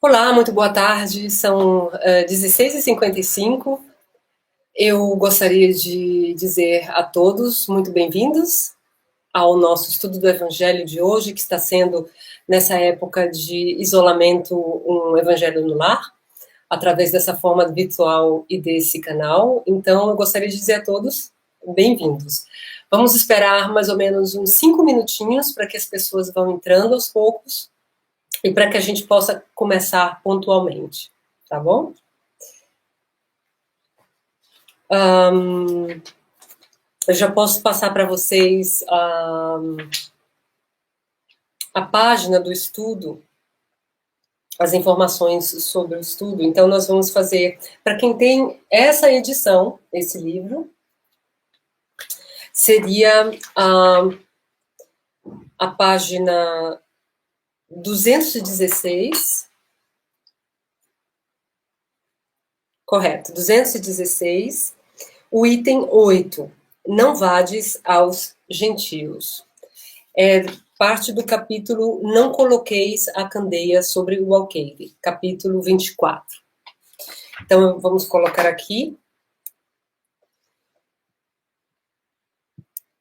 Olá, muito boa tarde. São 16h55. Eu gostaria de dizer a todos muito bem-vindos ao nosso estudo do Evangelho de hoje, que está sendo, nessa época de isolamento, um Evangelho no lar, através dessa forma virtual e desse canal. Então, eu gostaria de dizer a todos bem-vindos. Vamos esperar mais ou menos uns 5 minutinhos para que as pessoas vão entrando aos poucos e para que a gente possa começar pontualmente, tá bom? Eu já posso passar para vocês a página do estudo, as informações sobre o estudo. Então, nós vamos fazer, para quem tem essa edição, esse livro, seria a página 216, correto, 216, o item 8, não vades aos gentios. É parte do capítulo Não Coloqueis a Candeia sobre o Alqueire, capítulo 24. Então, vamos colocar aqui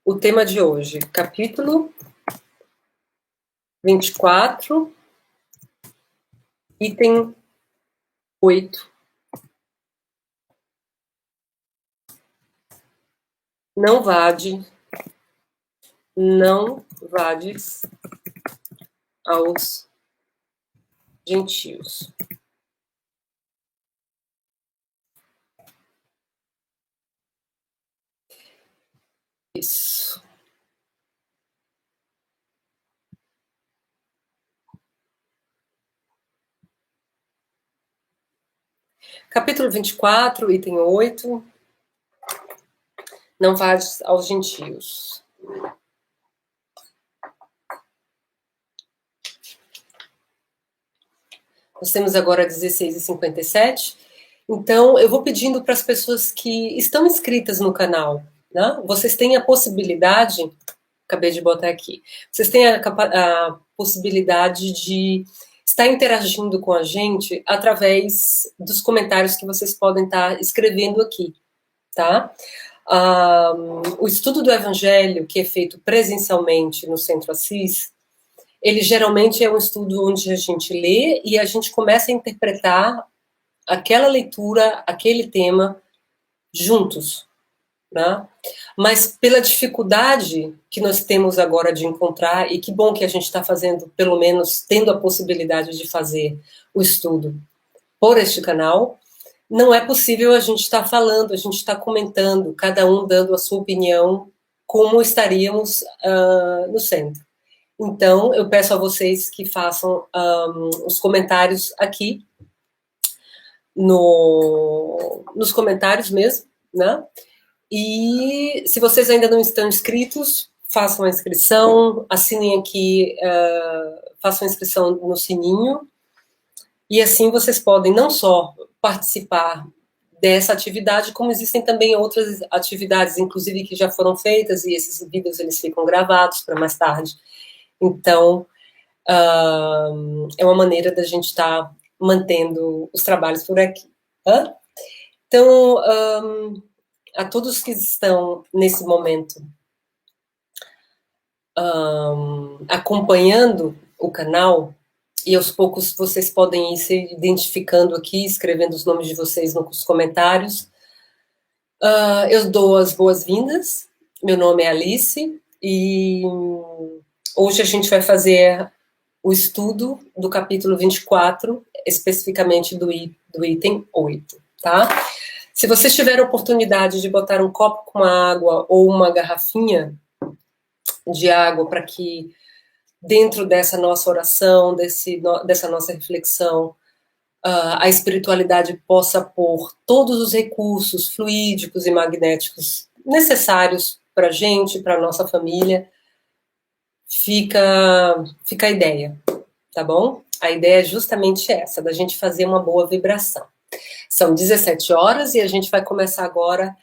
o tema de hoje, capítulo 24, item 8. Não vades aos gentios. Isso. Capítulo 24, item 8. Não vades aos gentios. Nós temos agora 16h57. Então, eu vou pedindo para as pessoas que estão inscritas no canal, né? Vocês têm a possibilidade, acabei de botar aqui, vocês têm a possibilidade de estar interagindo com a gente através dos comentários que vocês podem estar escrevendo aqui, tá? O estudo do Evangelho, que é feito presencialmente no Centro Assis, ele geralmente é um estudo onde a gente lê e a gente começa a interpretar aquela leitura, aquele tema, juntos, né? Mas pela dificuldade que nós temos agora de encontrar, e que bom que a gente está fazendo, pelo menos tendo a possibilidade de fazer o estudo por este canal, não é possível a gente estar falando, a gente está comentando, cada um dando a sua opinião, como estaríamos no centro. Então, eu peço a vocês que façam os comentários aqui, nos comentários mesmo, né? E se vocês ainda não estão inscritos, façam a inscrição, assinem aqui, façam a inscrição no sininho, e assim vocês podem não só participar dessa atividade, como existem também outras atividades, inclusive que já foram feitas, e esses vídeos eles ficam gravados para mais tarde. Então, é uma maneira da gente estar mantendo os trabalhos por aqui. Então, a todos que estão nesse momento acompanhando o canal, e aos poucos vocês podem ir se identificando aqui, escrevendo os nomes de vocês nos comentários. Eu dou as boas-vindas. Meu nome é Alice e hoje a gente vai fazer o estudo do capítulo 24, especificamente do item 8, tá? Se vocês tiverem a oportunidade de botar um copo com água ou uma garrafinha de água para que dentro dessa nossa oração, dessa nossa reflexão, a espiritualidade possa pôr todos os recursos fluídicos e magnéticos necessários para a gente, para a nossa família, fica a ideia, tá bom? A ideia é justamente essa, da gente fazer uma boa vibração. São 17 horas e a gente vai começar agora,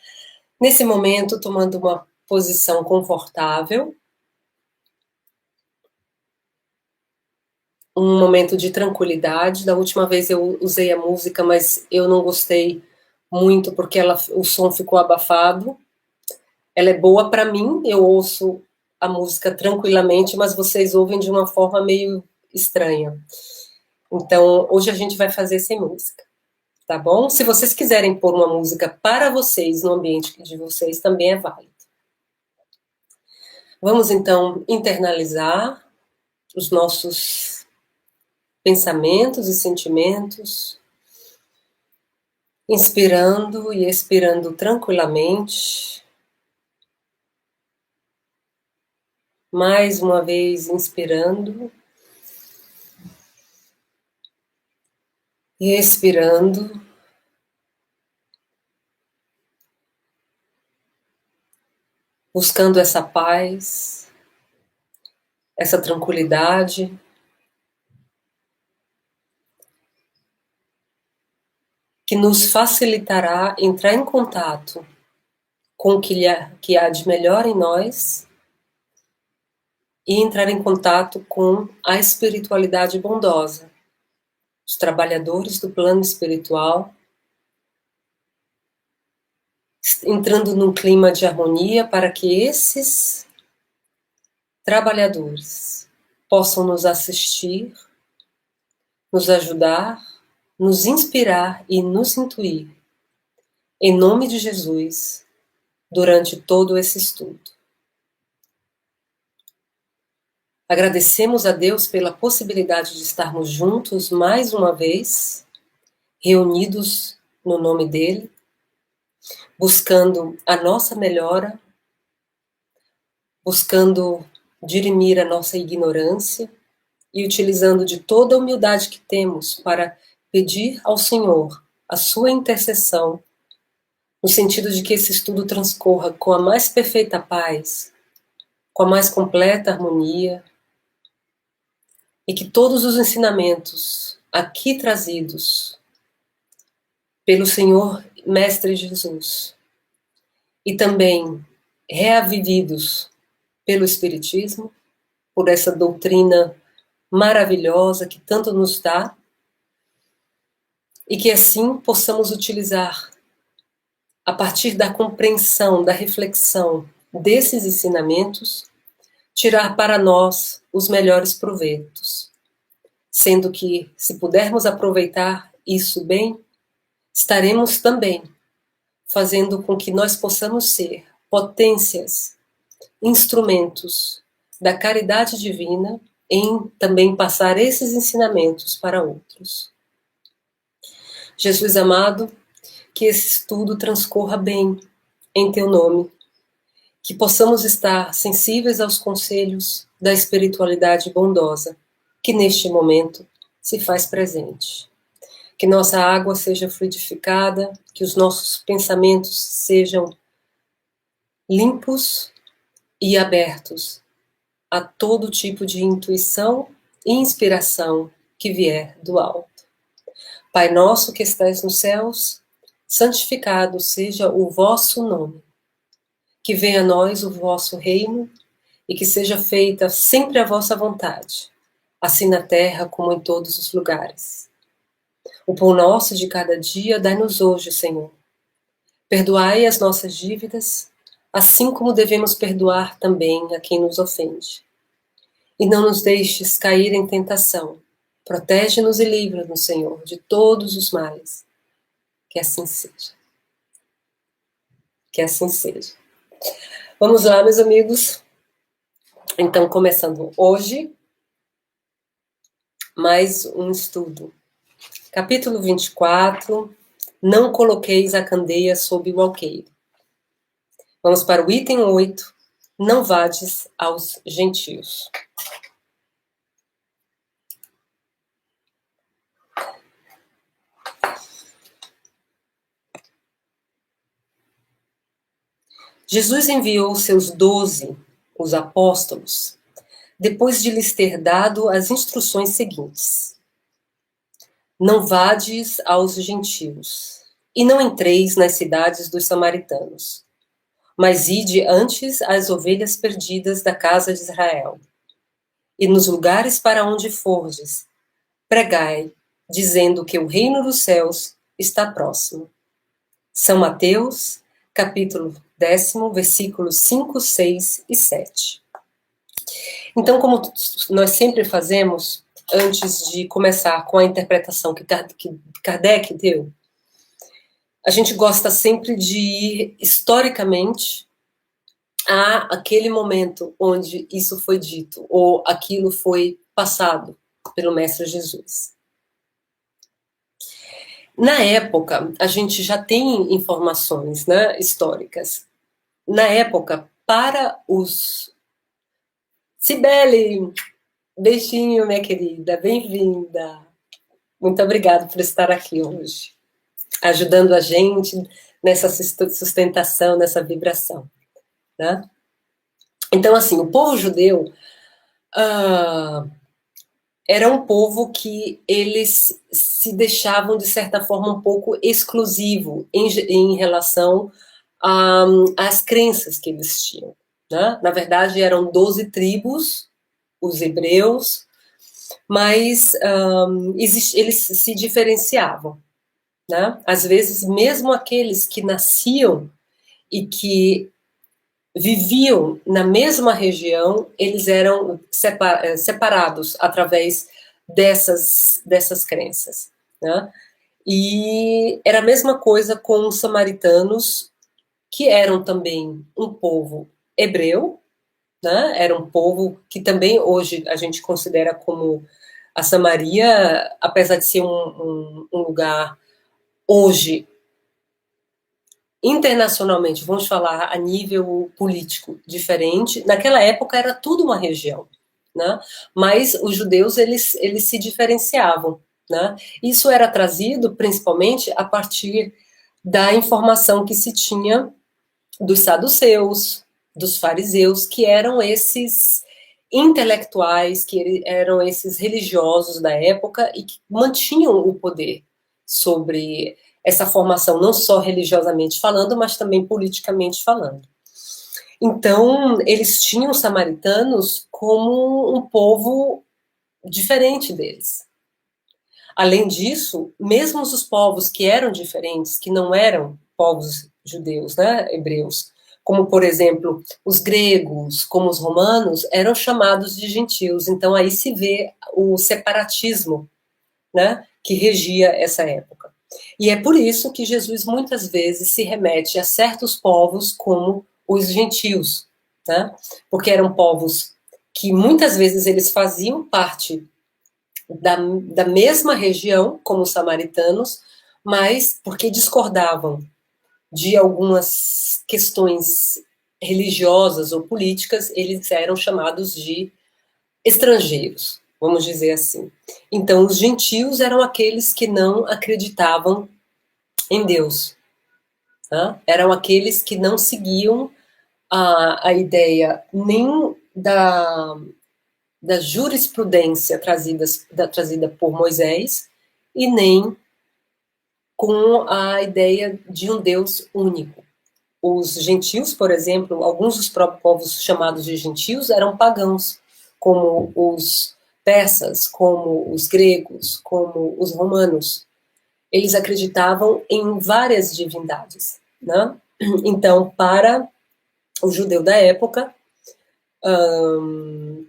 nesse momento, tomando uma posição confortável. um momento de tranquilidade. Da última vez eu usei a música, mas eu não gostei muito porque o som ficou abafado. Ela é boa para mim, eu ouço a música tranquilamente, mas vocês ouvem de uma forma meio estranha. Então, hoje a gente vai fazer sem música, tá bom? Se vocês quiserem pôr uma música para vocês, no ambiente de vocês, também é válido. Vamos, então, internalizar os nossos pensamentos e sentimentos, inspirando e expirando tranquilamente. Mais uma vez, inspirando e expirando. Buscando essa paz, essa tranquilidade. Que nos facilitará entrar em contato com o que há de melhor em nós e entrar em contato com a espiritualidade bondosa, os trabalhadores do plano espiritual, entrando num clima de harmonia para que esses trabalhadores possam nos assistir, nos ajudar, nos inspirar e nos intuir, em nome de Jesus, durante todo esse estudo. Agradecemos a Deus pela possibilidade de estarmos juntos mais uma vez, reunidos no nome dEle, buscando a nossa melhora, buscando dirimir a nossa ignorância e utilizando de toda a humildade que temos para pedir ao Senhor a sua intercessão, no sentido de que esse estudo transcorra com a mais perfeita paz, com a mais completa harmonia, e que todos os ensinamentos aqui trazidos pelo Senhor Mestre Jesus e também reavividos pelo Espiritismo, por essa doutrina maravilhosa que tanto nos dá, e que assim possamos utilizar, a partir da compreensão, da reflexão desses ensinamentos, tirar para nós os melhores proveitos, sendo que, se pudermos aproveitar isso bem, estaremos também fazendo com que nós possamos ser potências, instrumentos da caridade divina em também passar esses ensinamentos para outros. Jesus amado, que esse estudo transcorra bem em teu nome, que possamos estar sensíveis aos conselhos da espiritualidade bondosa, que neste momento se faz presente. Que nossa água seja fluidificada, que os nossos pensamentos sejam limpos e abertos a todo tipo de intuição e inspiração que vier do alto. Pai nosso que estais nos céus, santificado seja o vosso nome. Que venha a nós o vosso reino e que seja feita sempre a vossa vontade, assim na terra como em todos os lugares. O pão nosso de cada dia dai-nos hoje, Senhor. Perdoai as nossas dívidas, assim como devemos perdoar também a quem nos ofende. E não nos deixes cair em tentação. Protege-nos e livra-nos, Senhor, de todos os males. Que assim seja. Que assim seja. Vamos lá, meus amigos. Então, começando hoje, mais um estudo. Capítulo 24. Não coloqueis a candeia sob o alqueire. Vamos para o item 8. Não vades aos gentios. Jesus enviou seus 12, os apóstolos, depois de lhes ter dado as instruções seguintes. Não vades aos gentios, e não entreis nas cidades dos samaritanos, mas ide antes às ovelhas perdidas da casa de Israel. E nos lugares para onde fordes, pregai, dizendo que o reino dos céus está próximo. São Mateus, capítulo 10, versículos 5, 6 e 7. Então, como nós sempre fazemos, antes de começar com a interpretação que Kardec deu, a gente gosta sempre de ir historicamente a aquele momento onde isso foi dito, ou aquilo foi passado pelo Mestre Jesus. Na época, a gente já tem informações, né, históricas. Na época, para os... Cibele, beijinho, minha querida, bem-vinda. Muito obrigada por estar aqui hoje, ajudando a gente nessa sustentação, nessa vibração, né? Então, assim, o povo judeu era um povo que eles se deixavam, de certa forma, um pouco exclusivo em relação às crenças que eles tinham, né? Na verdade, eram 12 tribos, os hebreus, mas eles se diferenciavam, né? Às vezes, mesmo aqueles que nasciam e que viviam na mesma região, eles eram separados através dessas crenças, né? E era a mesma coisa com os samaritanos, que eram também um povo hebreu, né? Era um povo que também hoje a gente considera como a Samaria, apesar de ser um lugar hoje internacionalmente, vamos falar a nível político diferente, naquela época era tudo uma região, né? Mas os judeus, eles se diferenciavam, né? Isso era trazido principalmente a partir da informação que se tinha dos saduceus, dos fariseus, que eram esses intelectuais, que eram esses religiosos da época e que mantinham o poder sobre essa formação, não só religiosamente falando, mas também politicamente falando. Então, eles tinham os samaritanos como um povo diferente deles. Além disso, mesmo os povos que eram diferentes, que não eram povos judeus, né, hebreus, como, por exemplo, os gregos, como os romanos, eram chamados de gentios. Então, aí se vê o separatismo, né, que regia essa época. E é por isso que Jesus muitas vezes se remete a certos povos como os gentios, né? Porque eram povos que muitas vezes eles faziam parte da mesma região como os samaritanos, mas porque discordavam de algumas questões religiosas ou políticas, eles eram chamados de estrangeiros, vamos dizer assim. Então, os gentios eram aqueles que não acreditavam em Deus, tá? Eram aqueles que não seguiam a ideia nem da jurisprudência trazida por Moisés e nem com a ideia de um Deus único. Os gentios, por exemplo, alguns dos próprios povos chamados de gentios eram pagãos, como os persas, como os gregos, como os romanos. Eles acreditavam em várias divindades, né? Então, para o judeu da época,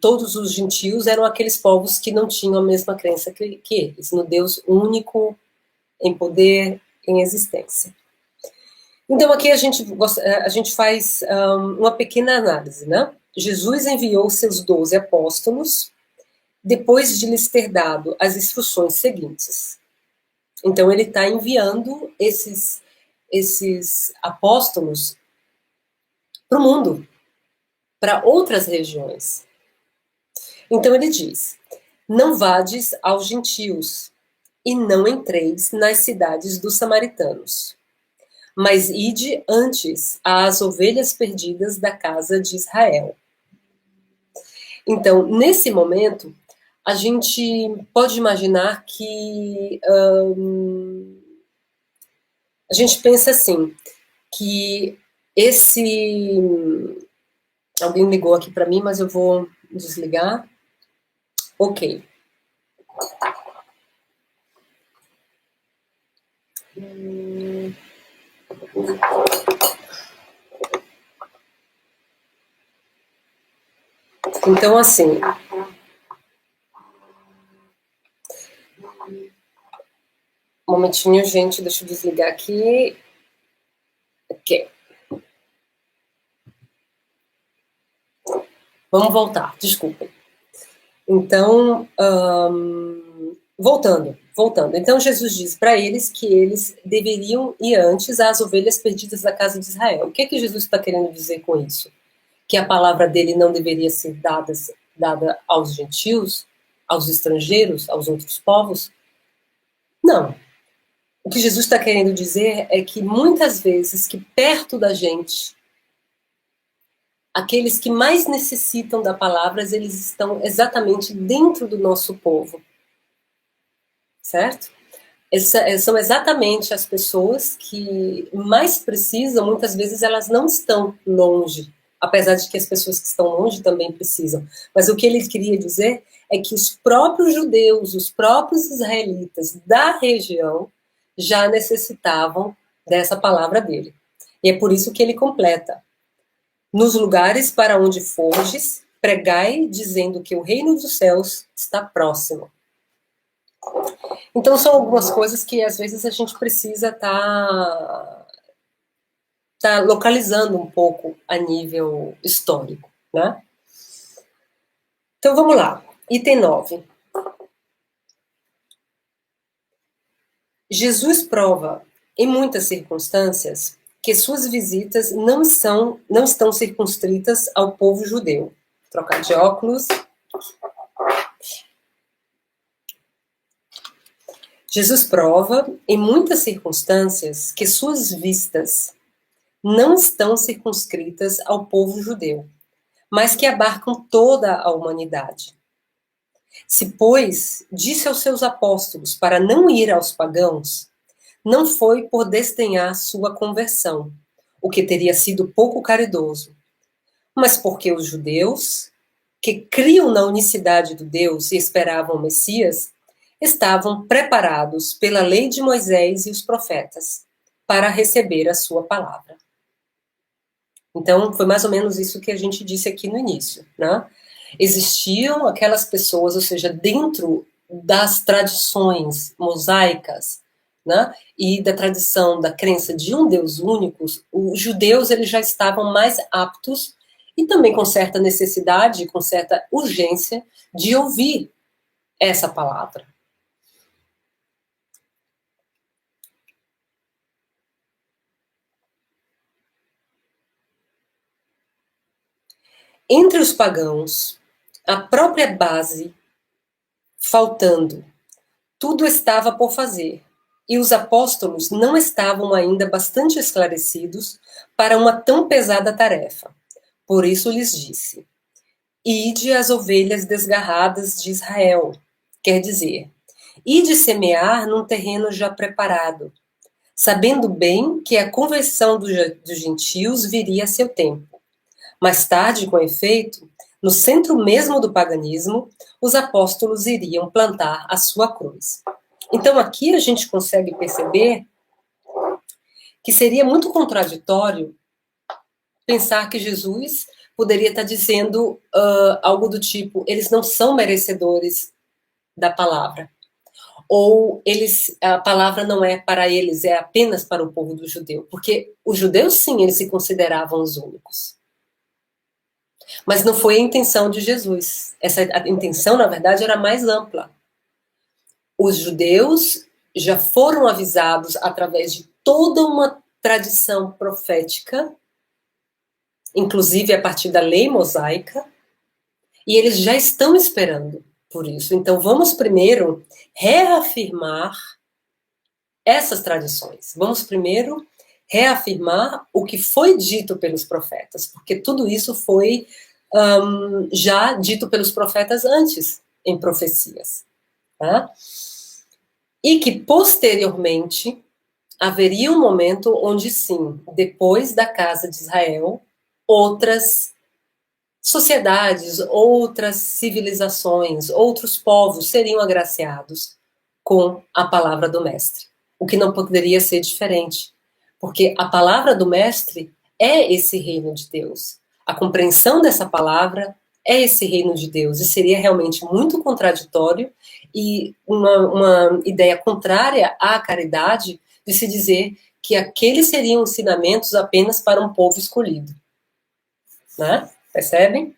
todos os gentios eram aqueles povos que não tinham a mesma crença que eles, no Deus único, em poder, em existência. Então, aqui a gente faz uma pequena análise, né? Jesus enviou seus 12 apóstolos depois de lhes ter dado as instruções seguintes. Então, ele está enviando esses apóstolos para o mundo, para outras regiões. Então, ele diz: não vades aos gentios, e não entreis nas cidades dos samaritanos, mas ide antes às ovelhas perdidas da casa de Israel. Então, nesse momento, a gente pode imaginar que a gente pensa assim, que esse... Alguém ligou aqui para mim, mas eu vou desligar. Ok. Então, assim, um momentinho, gente, deixa eu desligar aqui. Ok. Vamos voltar, desculpem. Então, voltando. Então, Jesus diz para eles que eles deveriam ir antes às ovelhas perdidas da casa de Israel. O que é que Jesus está querendo dizer com isso? Que a palavra dele não deveria ser dada aos gentios, aos estrangeiros, aos outros povos? Não. O que Jesus está querendo dizer é que muitas vezes que perto da gente, aqueles que mais necessitam da palavra, eles estão exatamente dentro do nosso povo, certo? São exatamente as pessoas que mais precisam, muitas vezes elas não estão longe, apesar de que as pessoas que estão longe também precisam. Mas o que ele queria dizer é que os próprios judeus, os próprios israelitas da região já necessitavam dessa palavra dele. E é por isso que ele completa: nos lugares para onde fordes, pregai, dizendo que o reino dos céus está próximo. Então, são algumas coisas que, às vezes, a gente precisa tá localizando um pouco a nível histórico, né? Então, vamos lá. Item 9. Jesus prova, em muitas circunstâncias, que suas visitas não estão circunscritas ao povo judeu. Vou trocar de óculos. Jesus prova, em muitas circunstâncias, que suas vistas não estão circunscritas ao povo judeu, mas que abarcam toda a humanidade. Se, pois, disse aos seus apóstolos para não ir aos pagãos, não foi por desdenhar sua conversão, o que teria sido pouco caridoso, mas porque os judeus, que criam na unicidade do Deus e esperavam o Messias, estavam preparados pela lei de Moisés e os profetas para receber a sua palavra. Então, foi mais ou menos isso que a gente disse aqui no início, né? Existiam aquelas pessoas, ou seja, dentro das tradições mosaicas, né, e da tradição da crença de um Deus único, os judeus eles já estavam mais aptos e também com certa necessidade, com certa urgência de ouvir essa palavra. Entre os pagãos, a própria base faltando, tudo estava por fazer, e os apóstolos não estavam ainda bastante esclarecidos para uma tão pesada tarefa. Por isso lhes disse: ide às ovelhas desgarradas de Israel, quer dizer, ide semear num terreno já preparado, sabendo bem que a conversão dos gentios viria a seu tempo. Mais tarde, com efeito, no centro mesmo do paganismo, os apóstolos iriam plantar a sua cruz. Então, aqui a gente consegue perceber que seria muito contraditório pensar que Jesus poderia estar dizendo algo do tipo: eles não são merecedores da palavra. Ou a palavra não é para eles, é apenas para o povo do judeu. Porque os judeus, sim, eles se consideravam os únicos. Mas não foi a intenção de Jesus. A intenção, na verdade, era mais ampla. Os judeus já foram avisados através de toda uma tradição profética, inclusive a partir da lei mosaica, e eles já estão esperando por isso. Então, vamos primeiro reafirmar essas tradições. Vamos primeiro reafirmar o que foi dito pelos profetas, porque tudo isso foi já dito pelos profetas antes, em profecias. Tá? E que, posteriormente, haveria um momento onde, sim, depois da casa de Israel, outras sociedades, outras civilizações, outros povos seriam agraciados com a palavra do Mestre. O que não poderia ser diferente, porque a palavra do Mestre é esse reino de Deus. A compreensão dessa palavra é esse reino de Deus, e seria realmente muito contraditório e uma ideia contrária à caridade de se dizer que aqueles seriam ensinamentos apenas para um povo escolhido. Né? Percebem?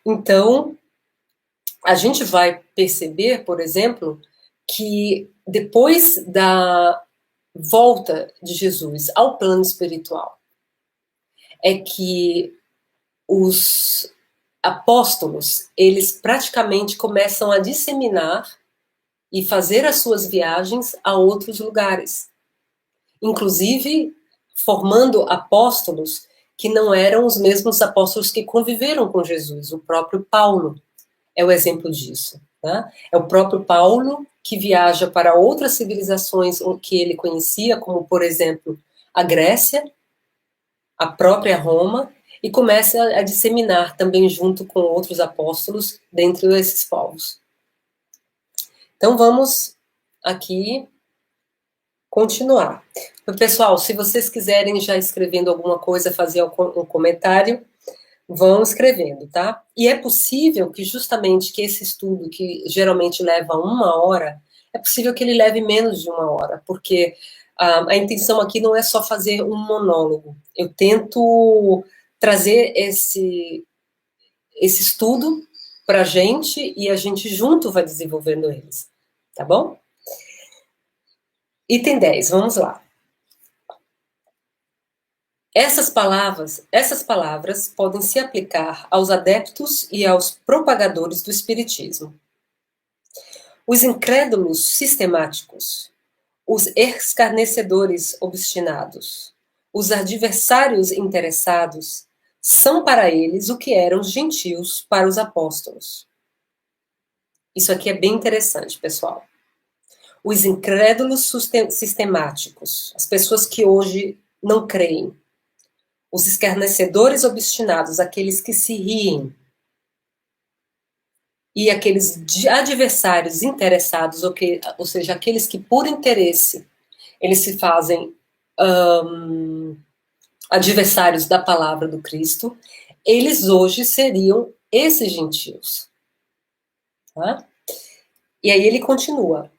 Então, a gente vai perceber, por exemplo, que depois da volta de Jesus ao plano espiritual, é que os apóstolos, eles praticamente começam a disseminar e fazer as suas viagens a outros lugares. Inclusive, formando apóstolos que não eram os mesmos apóstolos que conviveram com Jesus. O próprio Paulo é o exemplo disso. Né? É o próprio Paulo que viaja para outras civilizações que ele conhecia, como, por exemplo, a Grécia, a própria Roma, e começa a disseminar também junto com outros apóstolos dentre esses povos. Então, vamos aqui continuar. Pessoal, se vocês quiserem já escrevendo alguma coisa, fazer um comentário, vão escrevendo, tá? E é possível que justamente que esse estudo, que geralmente leva 1 hora, é possível que ele leve menos de 1 hora, porque a intenção aqui não é só fazer um monólogo. Eu tento trazer esse estudo para a gente e a gente junto vai desenvolvendo eles, tá bom? Item 10, vamos lá. Essas palavras podem se aplicar aos adeptos e aos propagadores do espiritismo. Os incrédulos sistemáticos, os escarnecedores obstinados, os adversários interessados, são para eles o que eram os gentios para os apóstolos. Isso aqui é bem interessante, pessoal. Os incrédulos sistemáticos, as pessoas que hoje não creem, os escarnecedores obstinados, aqueles que se riem, e aqueles adversários interessados, ou seja, aqueles que por interesse eles se fazem adversários da palavra do Cristo, eles hoje seriam esses gentios. Tá? E aí ele continua.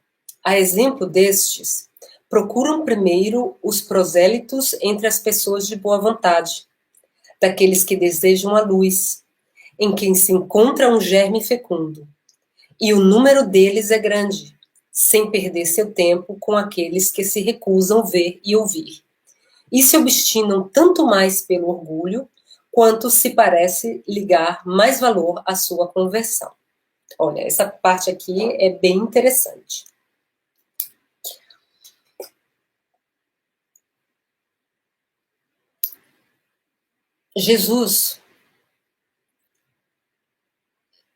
A exemplo destes, procuram primeiro os prosélitos entre as pessoas de boa vontade, daqueles que desejam a luz, em quem se encontra um germe fecundo, e o número deles é grande, sem perder seu tempo com aqueles que se recusam ver e ouvir, e se obstinam tanto mais pelo orgulho, quanto se parece ligar mais valor à sua conversão. Olha, essa parte aqui é bem interessante. Jesus,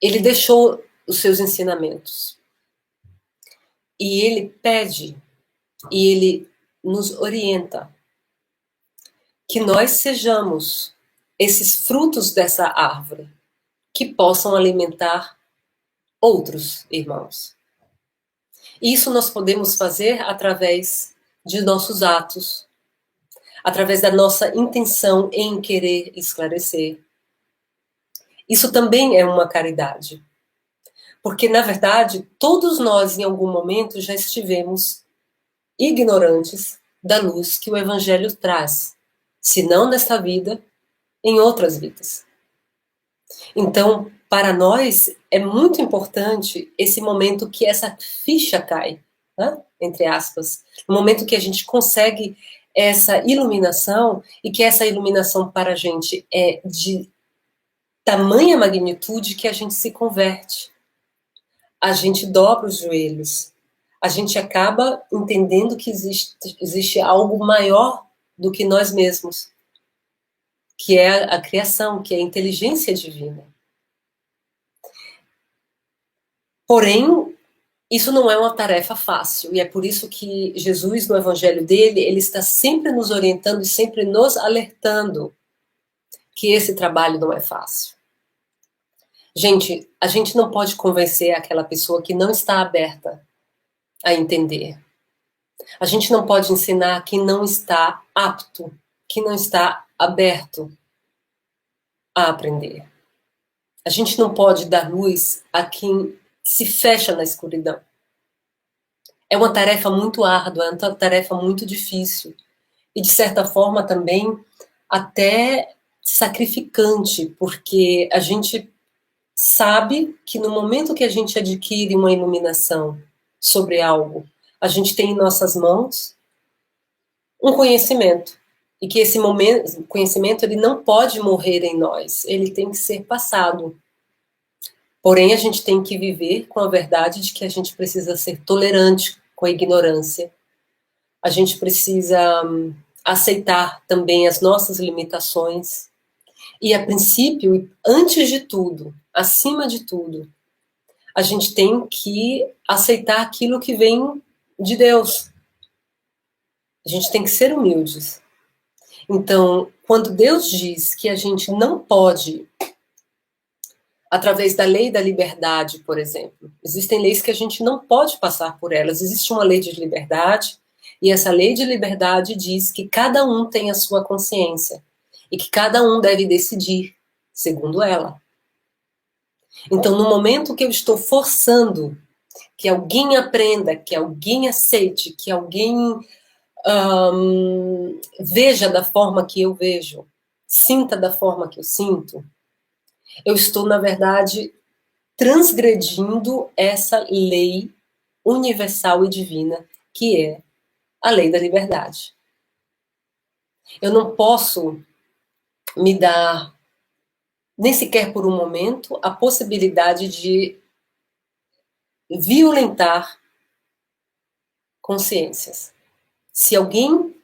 ele deixou os seus ensinamentos. E ele pede, e ele nos orienta, que nós sejamos esses frutos dessa árvore, que possam alimentar outros irmãos. E isso nós podemos fazer através de nossos atos, através da nossa intenção em querer esclarecer. Isso também é uma caridade. Porque, na verdade, todos nós, em algum momento, já estivemos ignorantes da luz que o Evangelho traz, se não nesta vida, em outras vidas. Então, para nós, é muito importante esse momento que essa ficha cai, né? Entre aspas, no momento que a gente consegue essa iluminação, e que essa iluminação para a gente é de tamanha magnitude que a gente se converte. A gente dobra os joelhos, a gente acaba entendendo que existe algo maior do que nós mesmos, que é a criação, que é a inteligência divina. Porém, isso não é uma tarefa fácil, e é por isso que Jesus, no evangelho dele, ele está sempre nos orientando e sempre nos alertando que esse trabalho não é fácil. Gente, a gente não pode convencer aquela pessoa que não está aberta a entender. A gente não pode ensinar quem não está apto, que não está aberto a aprender. A gente não pode dar luz a quem se fecha na escuridão. É uma tarefa muito árdua, é uma tarefa muito difícil. E, de certa forma, também até sacrificante, porque a gente sabe que no momento que a gente adquire uma iluminação sobre algo, a gente tem em nossas mãos um conhecimento. E que esse conhecimento ele não pode morrer em nós, ele tem que ser passado. Porém, a gente tem que viver com a verdade de que a gente precisa ser tolerante com a ignorância. A gente precisa aceitar também as nossas limitações. E, a princípio, antes de tudo, acima de tudo, a gente tem que aceitar aquilo que vem de Deus. A gente tem que ser humildes. Então, quando Deus diz que a gente não pode, através da lei da liberdade, por exemplo, existem leis que a gente não pode passar por elas. Existe uma lei de liberdade, e essa lei de liberdade diz que cada um tem a sua consciência, e que cada um deve decidir, segundo ela. Então, no momento que eu estou forçando que alguém aprenda, que alguém aceite, que alguém veja da forma que eu vejo, sinta da forma que eu sinto, eu estou, na verdade, transgredindo essa lei universal e divina, que é a lei da liberdade. Eu não posso me dar, nem sequer por um momento, a possibilidade de violentar consciências. Se alguém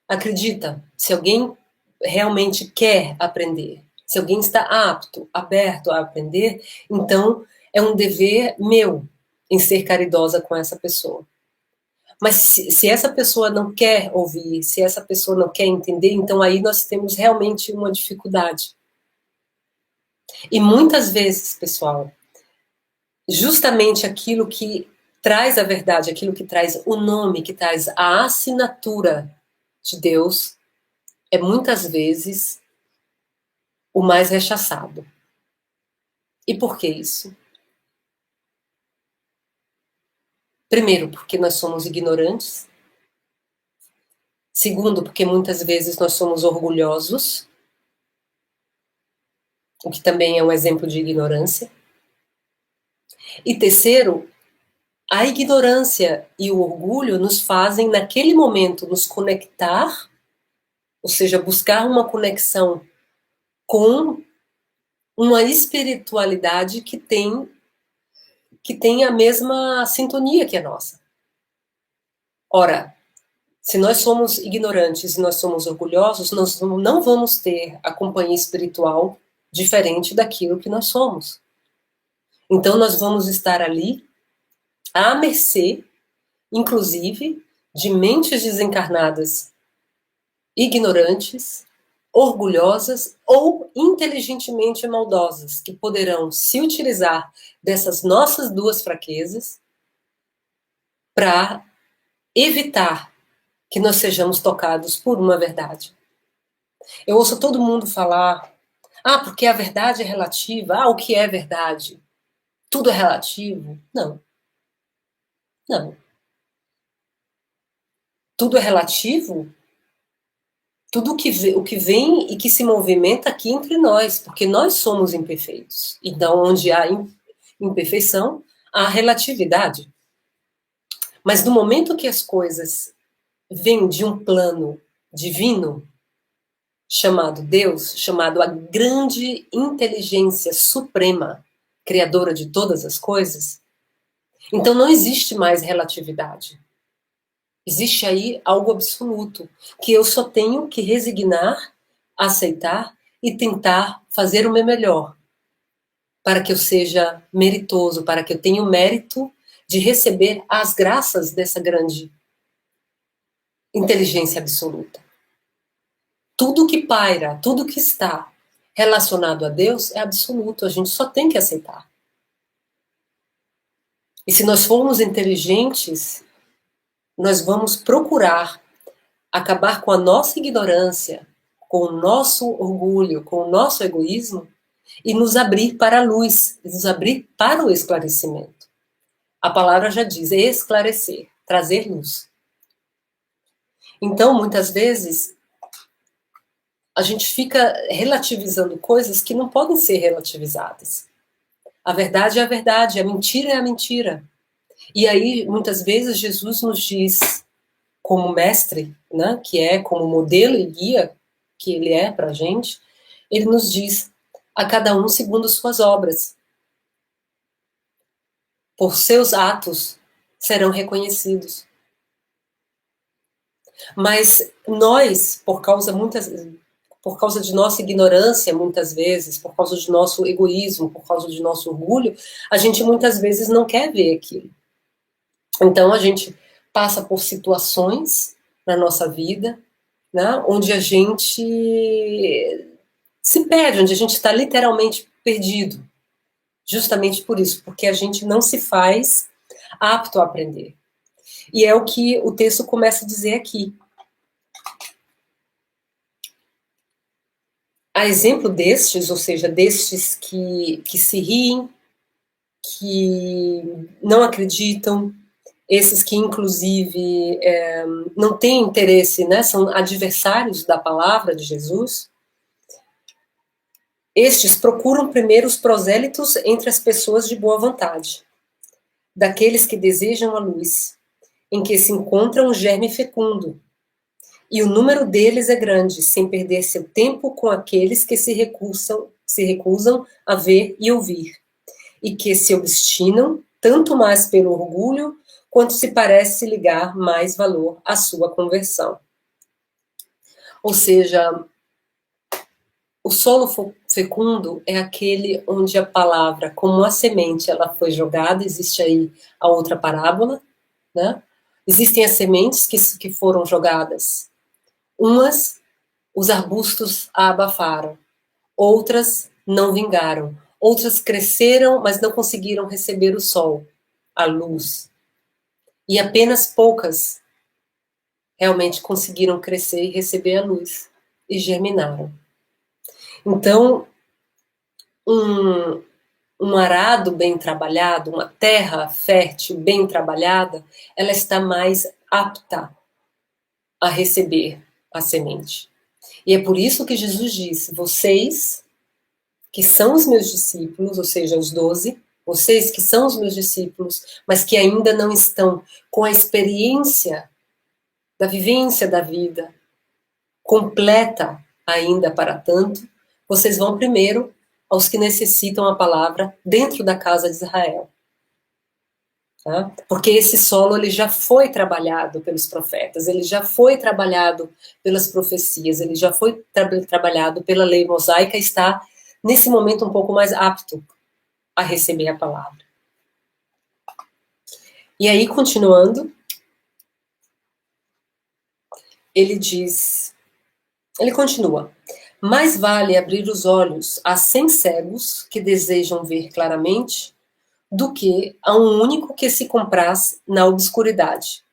acredita, se alguém realmente quer aprender, se alguém está apto, aberto a aprender, então é um dever meu em ser caridosa com essa pessoa. Mas se essa pessoa não quer ouvir, se essa pessoa não quer entender, então aí nós temos realmente uma dificuldade. E muitas vezes, pessoal, justamente aquilo que traz a verdade, aquilo que traz o nome, que traz a assinatura de Deus, é muitas vezes o mais rechaçado. E por que isso? Primeiro, porque nós somos ignorantes. Segundo, porque muitas vezes nós somos orgulhosos, o que também é um exemplo de ignorância. E terceiro, a ignorância e o orgulho nos fazem, naquele momento, nos conectar, ou seja, buscar uma conexão com uma espiritualidade que tem a mesma sintonia que a nossa. Ora, se nós somos ignorantes e nós somos orgulhosos, nós não vamos ter a companhia espiritual diferente daquilo que nós somos. Então nós vamos estar ali à mercê, inclusive, de mentes desencarnadas, ignorantes, orgulhosas ou inteligentemente maldosas, que poderão se utilizar dessas nossas duas fraquezas para evitar que nós sejamos tocados por uma verdade. Eu ouço todo mundo falar, porque a verdade é relativa, o que é verdade? Tudo é relativo? Não. Não. Tudo é relativo? Tudo o que vem e que se movimenta aqui entre nós, porque nós somos imperfeitos. Então, onde há imperfeição, há relatividade. Mas no momento que as coisas vêm de um plano divino, chamado Deus, chamado a grande inteligência suprema, criadora de todas as coisas, então não existe mais relatividade. Existe aí algo absoluto, que eu só tenho que resignar, aceitar e tentar fazer o meu melhor, para que eu seja meritoso, para que eu tenha o mérito de receber as graças dessa grande inteligência absoluta. Tudo que paira, tudo que está relacionado a Deus é absoluto, a gente só tem que aceitar. E se nós formos inteligentes, nós vamos procurar acabar com a nossa ignorância, com o nosso orgulho, com o nosso egoísmo e nos abrir para a luz, nos abrir para o esclarecimento. A palavra já diz, esclarecer, trazer luz. Então, muitas vezes, a gente fica relativizando coisas que não podem ser relativizadas. A verdade é a verdade, a mentira é a mentira. E aí, muitas vezes, Jesus nos diz, como mestre, né, que é como modelo e guia que ele é para a gente, ele nos diz, a cada um segundo suas obras. Por seus atos serão reconhecidos. Mas nós, por causa de nossa ignorância, muitas vezes, por causa de nosso egoísmo, por causa de nosso orgulho, a gente muitas vezes não quer ver aquilo. Então a gente passa por situações na nossa vida, né, onde a gente se perde, onde a gente está literalmente perdido. Justamente por isso, porque a gente não se faz apto a aprender. E é o que o texto começa a dizer aqui. A exemplo destes, ou seja, destes que se riem, que não acreditam, esses que, inclusive, não têm interesse, né, são adversários da palavra de Jesus, estes procuram primeiro os prosélitos entre as pessoas de boa vontade, daqueles que desejam a luz, em que se encontra um germe fecundo, e o número deles é grande, sem perder seu tempo com aqueles que se recusam a ver e ouvir, e que se obstinam tanto mais pelo orgulho, quanto se parece ligar mais valor à sua conversão. Ou seja, o solo fecundo é aquele onde a palavra, como a semente, ela foi jogada, existe aí a outra parábola, né? Existem as sementes que foram jogadas. Umas, os arbustos a abafaram, outras não vingaram, outras cresceram, mas não conseguiram receber o sol, a luz. E apenas poucas realmente conseguiram crescer e receber a luz, e germinaram. Então, um arado bem trabalhado, uma terra fértil bem trabalhada, ela está mais apta a receber a semente. E é por isso que Jesus disse, vocês que são os meus discípulos, ou seja, os 12, vocês que são os meus discípulos, mas que ainda não estão com a experiência da vivência da vida completa ainda para tanto, vocês vão primeiro aos que necessitam a palavra dentro da casa de Israel. Tá? Porque esse solo ele já foi trabalhado pelos profetas, ele já foi trabalhado pelas profecias, ele já foi trabalhado pela lei mosaica, está nesse momento um pouco mais apto a receber a palavra. E aí, continuando, ele continua, mais vale abrir os olhos a 100 cegos que desejam ver claramente do que a um único que se compraz na obscuridade.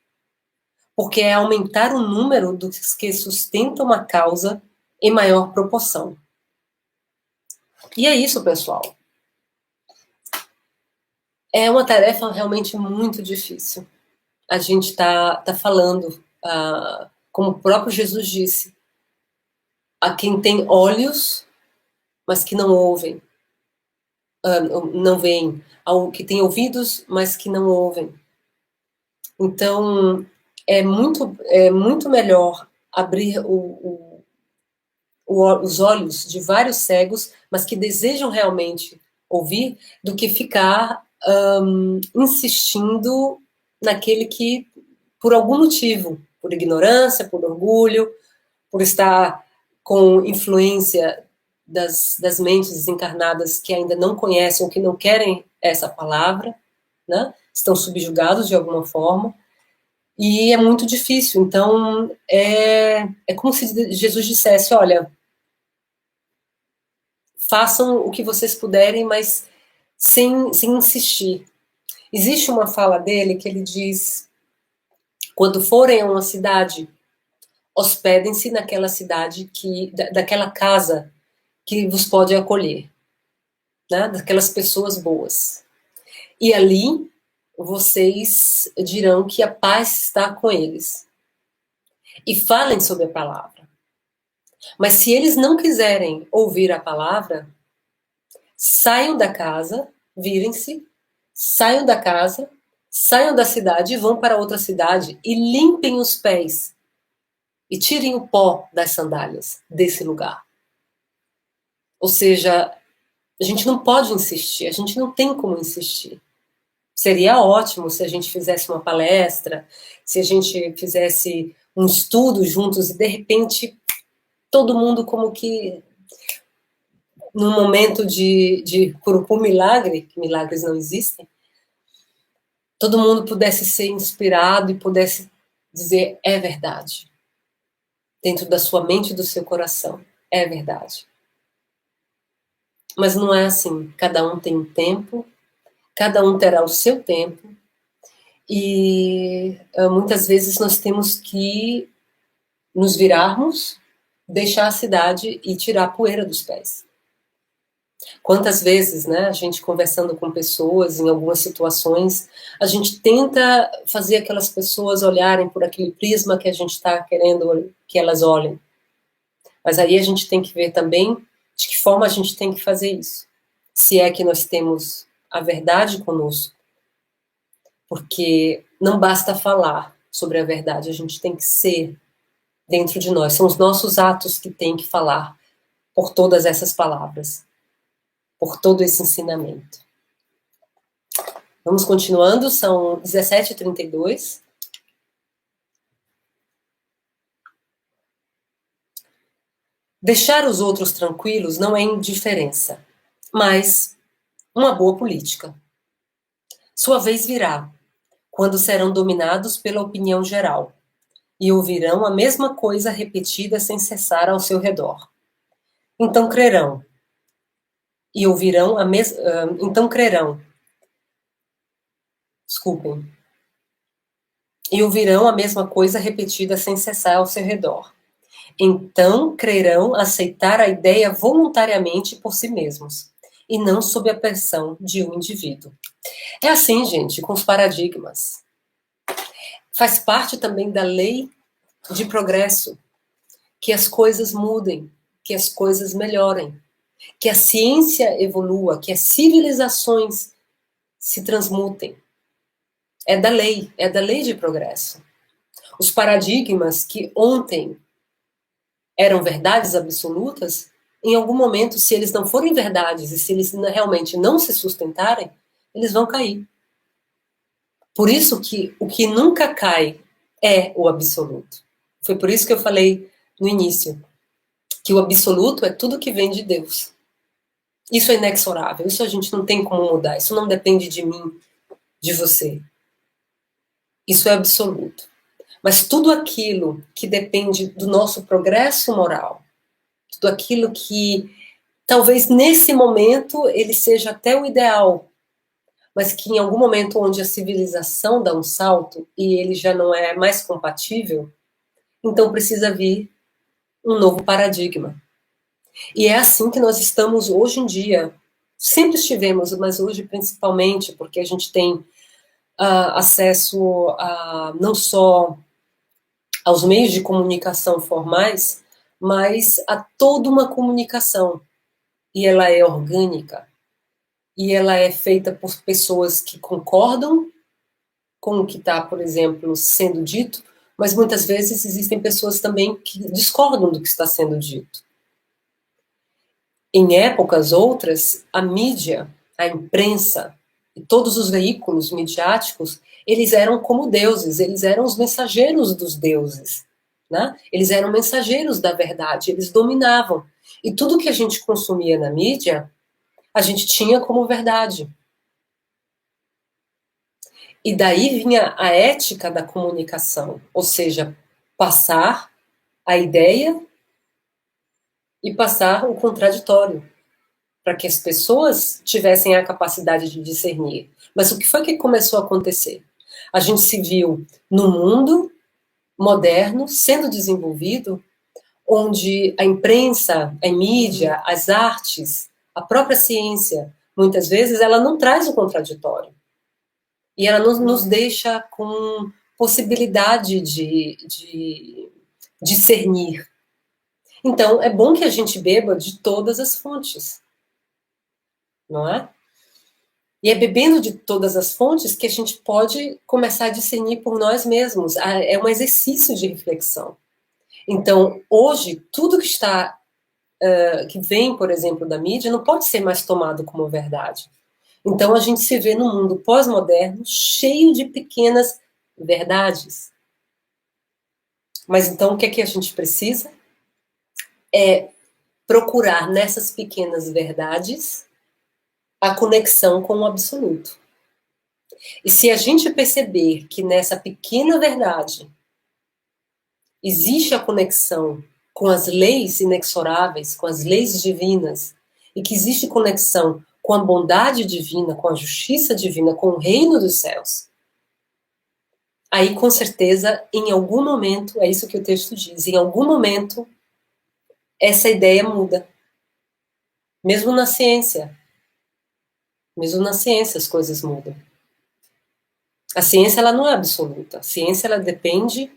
Porque é aumentar o número dos que sustentam a causa em maior proporção. E é isso, pessoal. É uma tarefa realmente muito difícil. A gente está falando, como o próprio Jesus disse, a quem tem olhos, mas que não ouvem, não veem, ao que tem ouvidos, mas que não ouvem. Então, é muito melhor abrir os olhos de vários cegos, mas que desejam realmente ouvir, do que ficar insistindo naquele que, por algum motivo, por ignorância, por orgulho, por estar com influência das mentes desencarnadas que ainda não conhecem ou que não querem essa palavra, né? Estão subjugados de alguma forma, e é muito difícil. Então, é como se Jesus dissesse, olha, façam o que vocês puderem, mas sem insistir. Existe uma fala dele que ele diz: quando forem a uma cidade, hospedem-se naquela cidade, daquela casa que vos pode acolher, né? Daquelas pessoas boas. E ali vocês dirão que a paz está com eles. E falem sobre a palavra. Mas se eles não quiserem ouvir a palavra, saiam da casa, virem-se, saiam da casa, saiam da cidade e vão para outra cidade e limpem os pés e tirem o pó das sandálias desse lugar. Ou seja, a gente não pode insistir, a gente não tem como insistir. Seria ótimo se a gente fizesse uma palestra, se a gente fizesse um estudo juntos e de repente todo mundo como que num momento de curupu milagre, que milagres não existem, todo mundo pudesse ser inspirado e pudesse dizer: é verdade. Dentro da sua mente e do seu coração, é verdade. Mas não é assim. Cada um tem um tempo, cada um terá o seu tempo, e muitas vezes nós temos que nos virarmos, deixar a cidade e tirar a poeira dos pés. Quantas vezes, né, a gente conversando com pessoas em algumas situações, a gente tenta fazer aquelas pessoas olharem por aquele prisma que a gente está querendo que elas olhem. Mas aí a gente tem que ver também de que forma a gente tem que fazer isso. Se é que nós temos a verdade conosco. Porque não basta falar sobre a verdade, a gente tem que ser dentro de nós. São os nossos atos que têm que falar por todas essas palavras, por todo esse ensinamento. Vamos continuando, são 17h32. Deixar os outros tranquilos não é indiferença, mas uma boa política. Sua vez virá, quando serão dominados pela opinião geral, e ouvirão a mesma coisa repetida sem cessar ao seu redor. Então crerão, e ouvirão então crerão, desculpem, e ouvirão a mesma coisa repetida sem cessar ao seu redor. Então crerão aceitar a ideia voluntariamente por si mesmos, e não sob a pressão de um indivíduo. É assim, gente, com os paradigmas. Faz parte também da lei de progresso, que as coisas mudem, que as coisas melhorem, que a ciência evolua, que as civilizações se transmutem. É da lei de progresso. Os paradigmas que ontem eram verdades absolutas, em algum momento, se eles não forem verdades e se eles realmente não se sustentarem, eles vão cair. Por isso que o que nunca cai é o absoluto. Foi por isso que eu falei no início, que o absoluto é tudo que vem de Deus. Isso é inexorável, isso a gente não tem como mudar, isso não depende de mim, de você. Isso é absoluto. Mas tudo aquilo que depende do nosso progresso moral, tudo aquilo que talvez nesse momento ele seja até o ideal, mas que em algum momento onde a civilização dá um salto e ele já não é mais compatível, então precisa vir um novo paradigma. E é assim que nós estamos hoje em dia. Sempre estivemos, mas hoje principalmente, porque a gente tem acesso a não só aos meios de comunicação formais, mas a toda uma comunicação. E ela é orgânica. E ela é feita por pessoas que concordam com o que está, por exemplo, sendo dito, mas muitas vezes existem pessoas também que discordam do que está sendo dito. Em épocas outras, a mídia, a imprensa e todos os veículos midiáticos, eles eram como deuses, eles eram os mensageiros dos deuses, né? Eles eram mensageiros da verdade, eles dominavam. E tudo que a gente consumia na mídia, a gente tinha como verdade. E daí vinha a ética da comunicação, ou seja, passar a ideia e passar o contraditório. para que as pessoas tivessem a capacidade de discernir. Mas o que foi que começou a acontecer? A gente se viu no mundo moderno sendo desenvolvido, onde a imprensa, a mídia, as artes, a própria ciência, muitas vezes, ela não traz o contraditório. E ela nos deixa com possibilidade de discernir. Então, é bom que a gente beba de todas as fontes, não é? E é bebendo de todas as fontes que a gente pode começar a discernir por nós mesmos. É um exercício de reflexão. Então, hoje, tudo que está, que vem, por exemplo, da mídia, não pode ser mais tomado como verdade. Então, a gente se vê num mundo pós-moderno cheio de pequenas verdades. Mas então, o que é que a gente precisa? É procurar nessas pequenas verdades a conexão com o absoluto. E se a gente perceber que nessa pequena verdade existe a conexão com as leis inexoráveis, com as leis divinas, e que existe conexão com a bondade divina, com a justiça divina, com o reino dos céus, aí com certeza, em algum momento, é isso que o texto diz, em algum momento, essa ideia muda. Mesmo na ciência. Mesmo na ciência as coisas mudam. A ciência, ela não é absoluta. A ciência, ela depende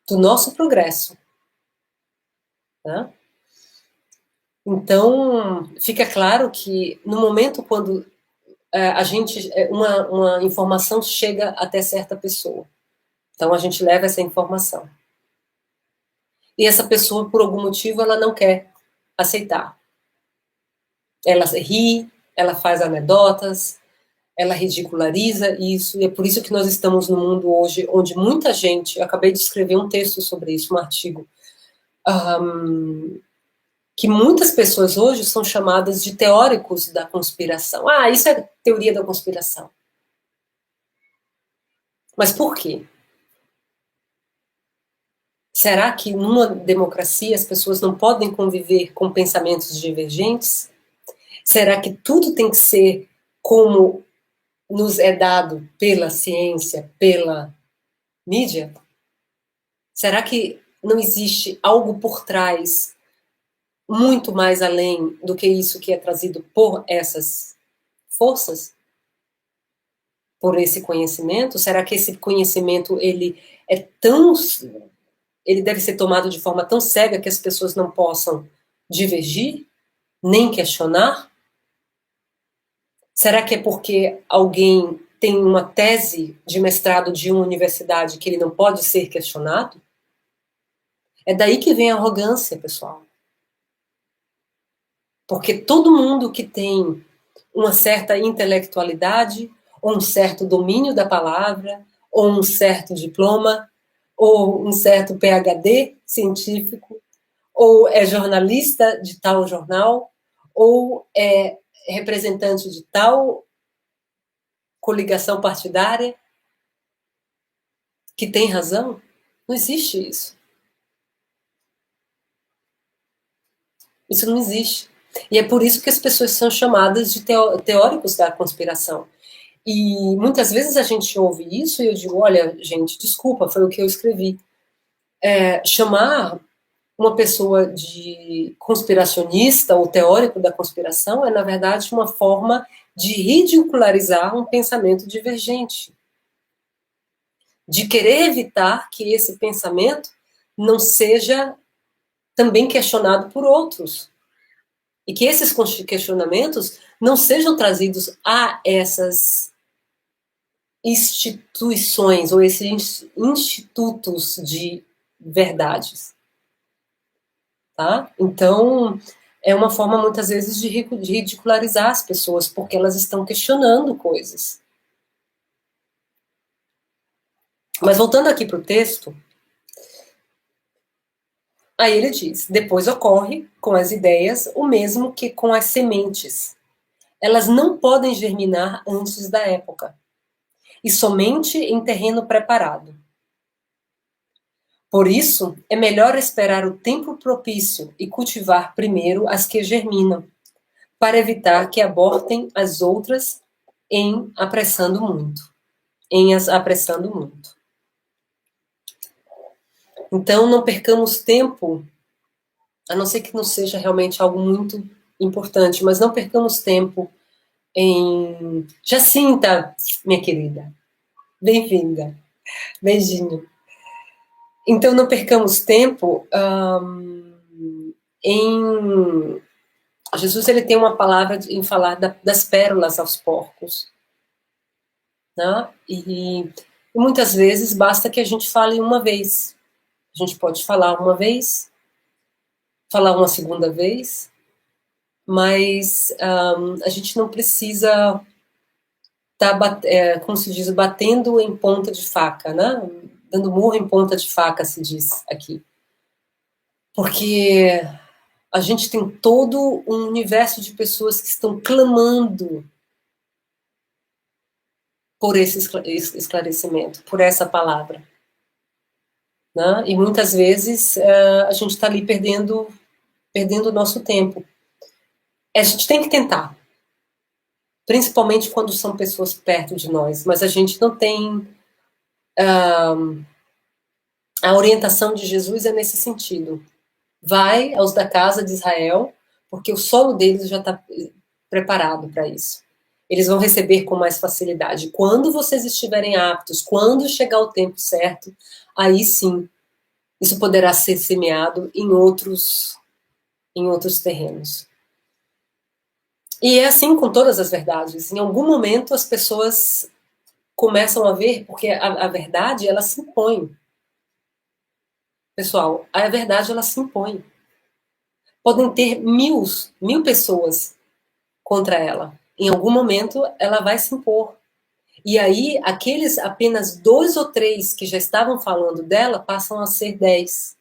do nosso progresso. Tá? Então, fica claro que no momento quando uma informação chega até certa pessoa, então a gente leva essa informação. E essa pessoa, por algum motivo, ela não quer aceitar. Ela ri, ela faz anedotas, ela ridiculariza isso, e é por isso que nós estamos no mundo hoje, onde muita gente, eu acabei de escrever um texto sobre isso, um artigo, que muitas pessoas hoje são chamadas de teóricos da conspiração. Ah, isso é teoria da conspiração. Mas por quê? Será que numa democracia as pessoas não podem conviver com pensamentos divergentes? Será que tudo tem que ser como nos é dado pela ciência, pela mídia? Será que não existe algo por trás, muito mais além do que isso que é trazido por essas forças? Por esse conhecimento? Será que esse conhecimento ele deve ser tomado de forma tão cega que as pessoas não possam divergir, nem questionar? Será que é porque alguém tem uma tese de mestrado de uma universidade que ele não pode ser questionado? É daí que vem a arrogância, pessoal. Porque todo mundo que tem uma certa intelectualidade, ou um certo domínio da palavra, ou um certo diploma, ou um certo PhD científico, ou é jornalista de tal jornal, ou é representante de tal coligação partidária, que tem razão? Não existe isso. Isso não existe. E é por isso que as pessoas são chamadas de teóricos da conspiração. E muitas vezes a gente ouve isso e eu digo, olha, gente, desculpa, foi o que eu escrevi. Chamar uma pessoa de conspiracionista ou teórico da conspiração é, na verdade, uma forma de ridicularizar um pensamento divergente. De querer evitar que esse pensamento não seja também questionado por outros. E que esses questionamentos não sejam trazidos a essas instituições ou esses institutos de verdades. Tá? Então, é uma forma, muitas vezes, de ridicularizar as pessoas, porque elas estão questionando coisas. Mas voltando aqui para o texto, aí ele diz, depois ocorre, com as ideias, o mesmo que com as sementes. Elas não podem germinar antes da época, e somente em terreno preparado. Por isso, é melhor esperar o tempo propício e cultivar primeiro as que germinam, para evitar que abortem as outras em apressando muito. Em as apressando muito. Então, não percamos tempo, a não ser que não seja realmente algo muito importante, mas não percamos tempo em... Jacinta, minha querida, bem-vinda, beijinho. Então, não percamos tempo em... Jesus, ele tem uma palavra em falar das pérolas aos porcos, né? E muitas vezes basta que a gente fale uma vez. A gente pode falar uma vez, falar uma segunda vez, mas a gente não precisa estar, como se diz, batendo em ponta de faca, né? Dando murro em ponta de faca, se diz aqui. Porque a gente tem todo um universo de pessoas que estão clamando por esse esclarecimento, por essa palavra. Né? E muitas vezes a gente está ali perdendo o nosso tempo. A gente tem que tentar, principalmente quando são pessoas perto de nós, mas a gente não tem... a orientação de Jesus é nesse sentido. Vai aos da casa de Israel, porque o solo deles já está preparado para isso. Eles vão receber com mais facilidade. Quando vocês estiverem aptos, quando chegar o tempo certo, aí sim, isso poderá ser semeado em outros terrenos. E é assim com todas as verdades. Em algum momento as pessoas começam a ver, porque a verdade, ela se impõe. Pessoal, a verdade, ela se impõe. Podem ter mil pessoas contra ela. Em algum momento, ela vai se impor. E aí, aqueles apenas 2 ou 3 que já estavam falando dela passam a ser 10,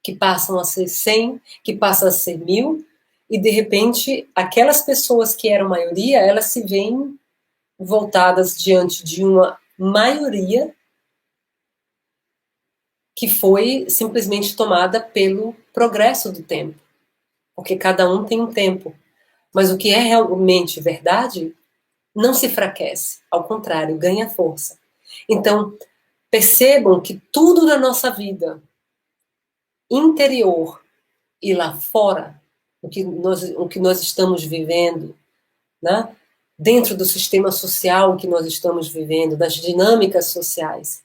que passam a ser 100, que passam a ser 1000, e de repente, aquelas pessoas que eram maioria, elas se veem voltadas diante de uma maioria que foi simplesmente tomada pelo progresso do tempo, porque cada um tem um tempo. Mas o que é realmente verdade não se enfraquece, ao contrário, ganha força. Então, percebam que tudo na nossa vida, interior e lá fora, o que nós estamos vivendo, né? Dentro do sistema social que nós estamos vivendo, das dinâmicas sociais,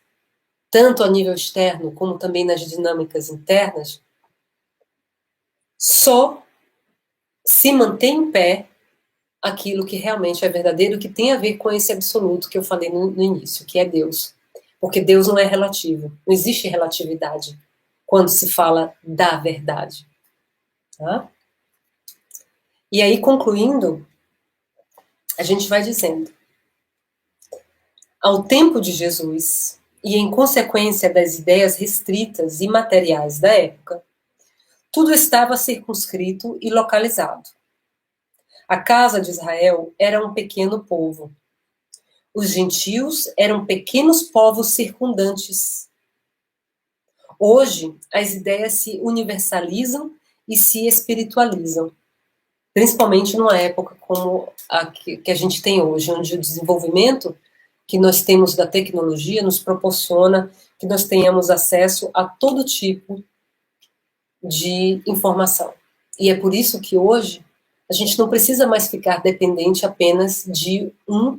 tanto a nível externo como também nas dinâmicas internas, só se mantém em pé aquilo que realmente é verdadeiro, que tem a ver com esse absoluto que eu falei no início, que é Deus. Porque Deus não é relativo, não existe relatividade quando se fala da verdade. Tá? E aí, concluindo, a gente vai dizendo: ao tempo de Jesus, e em consequência das ideias restritas e materiais da época, tudo estava circunscrito e localizado. A casa de Israel era um pequeno povo. Os gentios eram pequenos povos circundantes. Hoje, as ideias se universalizam e se espiritualizam, principalmente numa época como a que a gente tem hoje, onde o desenvolvimento que nós temos da tecnologia nos proporciona que nós tenhamos acesso a todo tipo de informação. E é por isso que hoje a gente não precisa mais ficar dependente apenas de um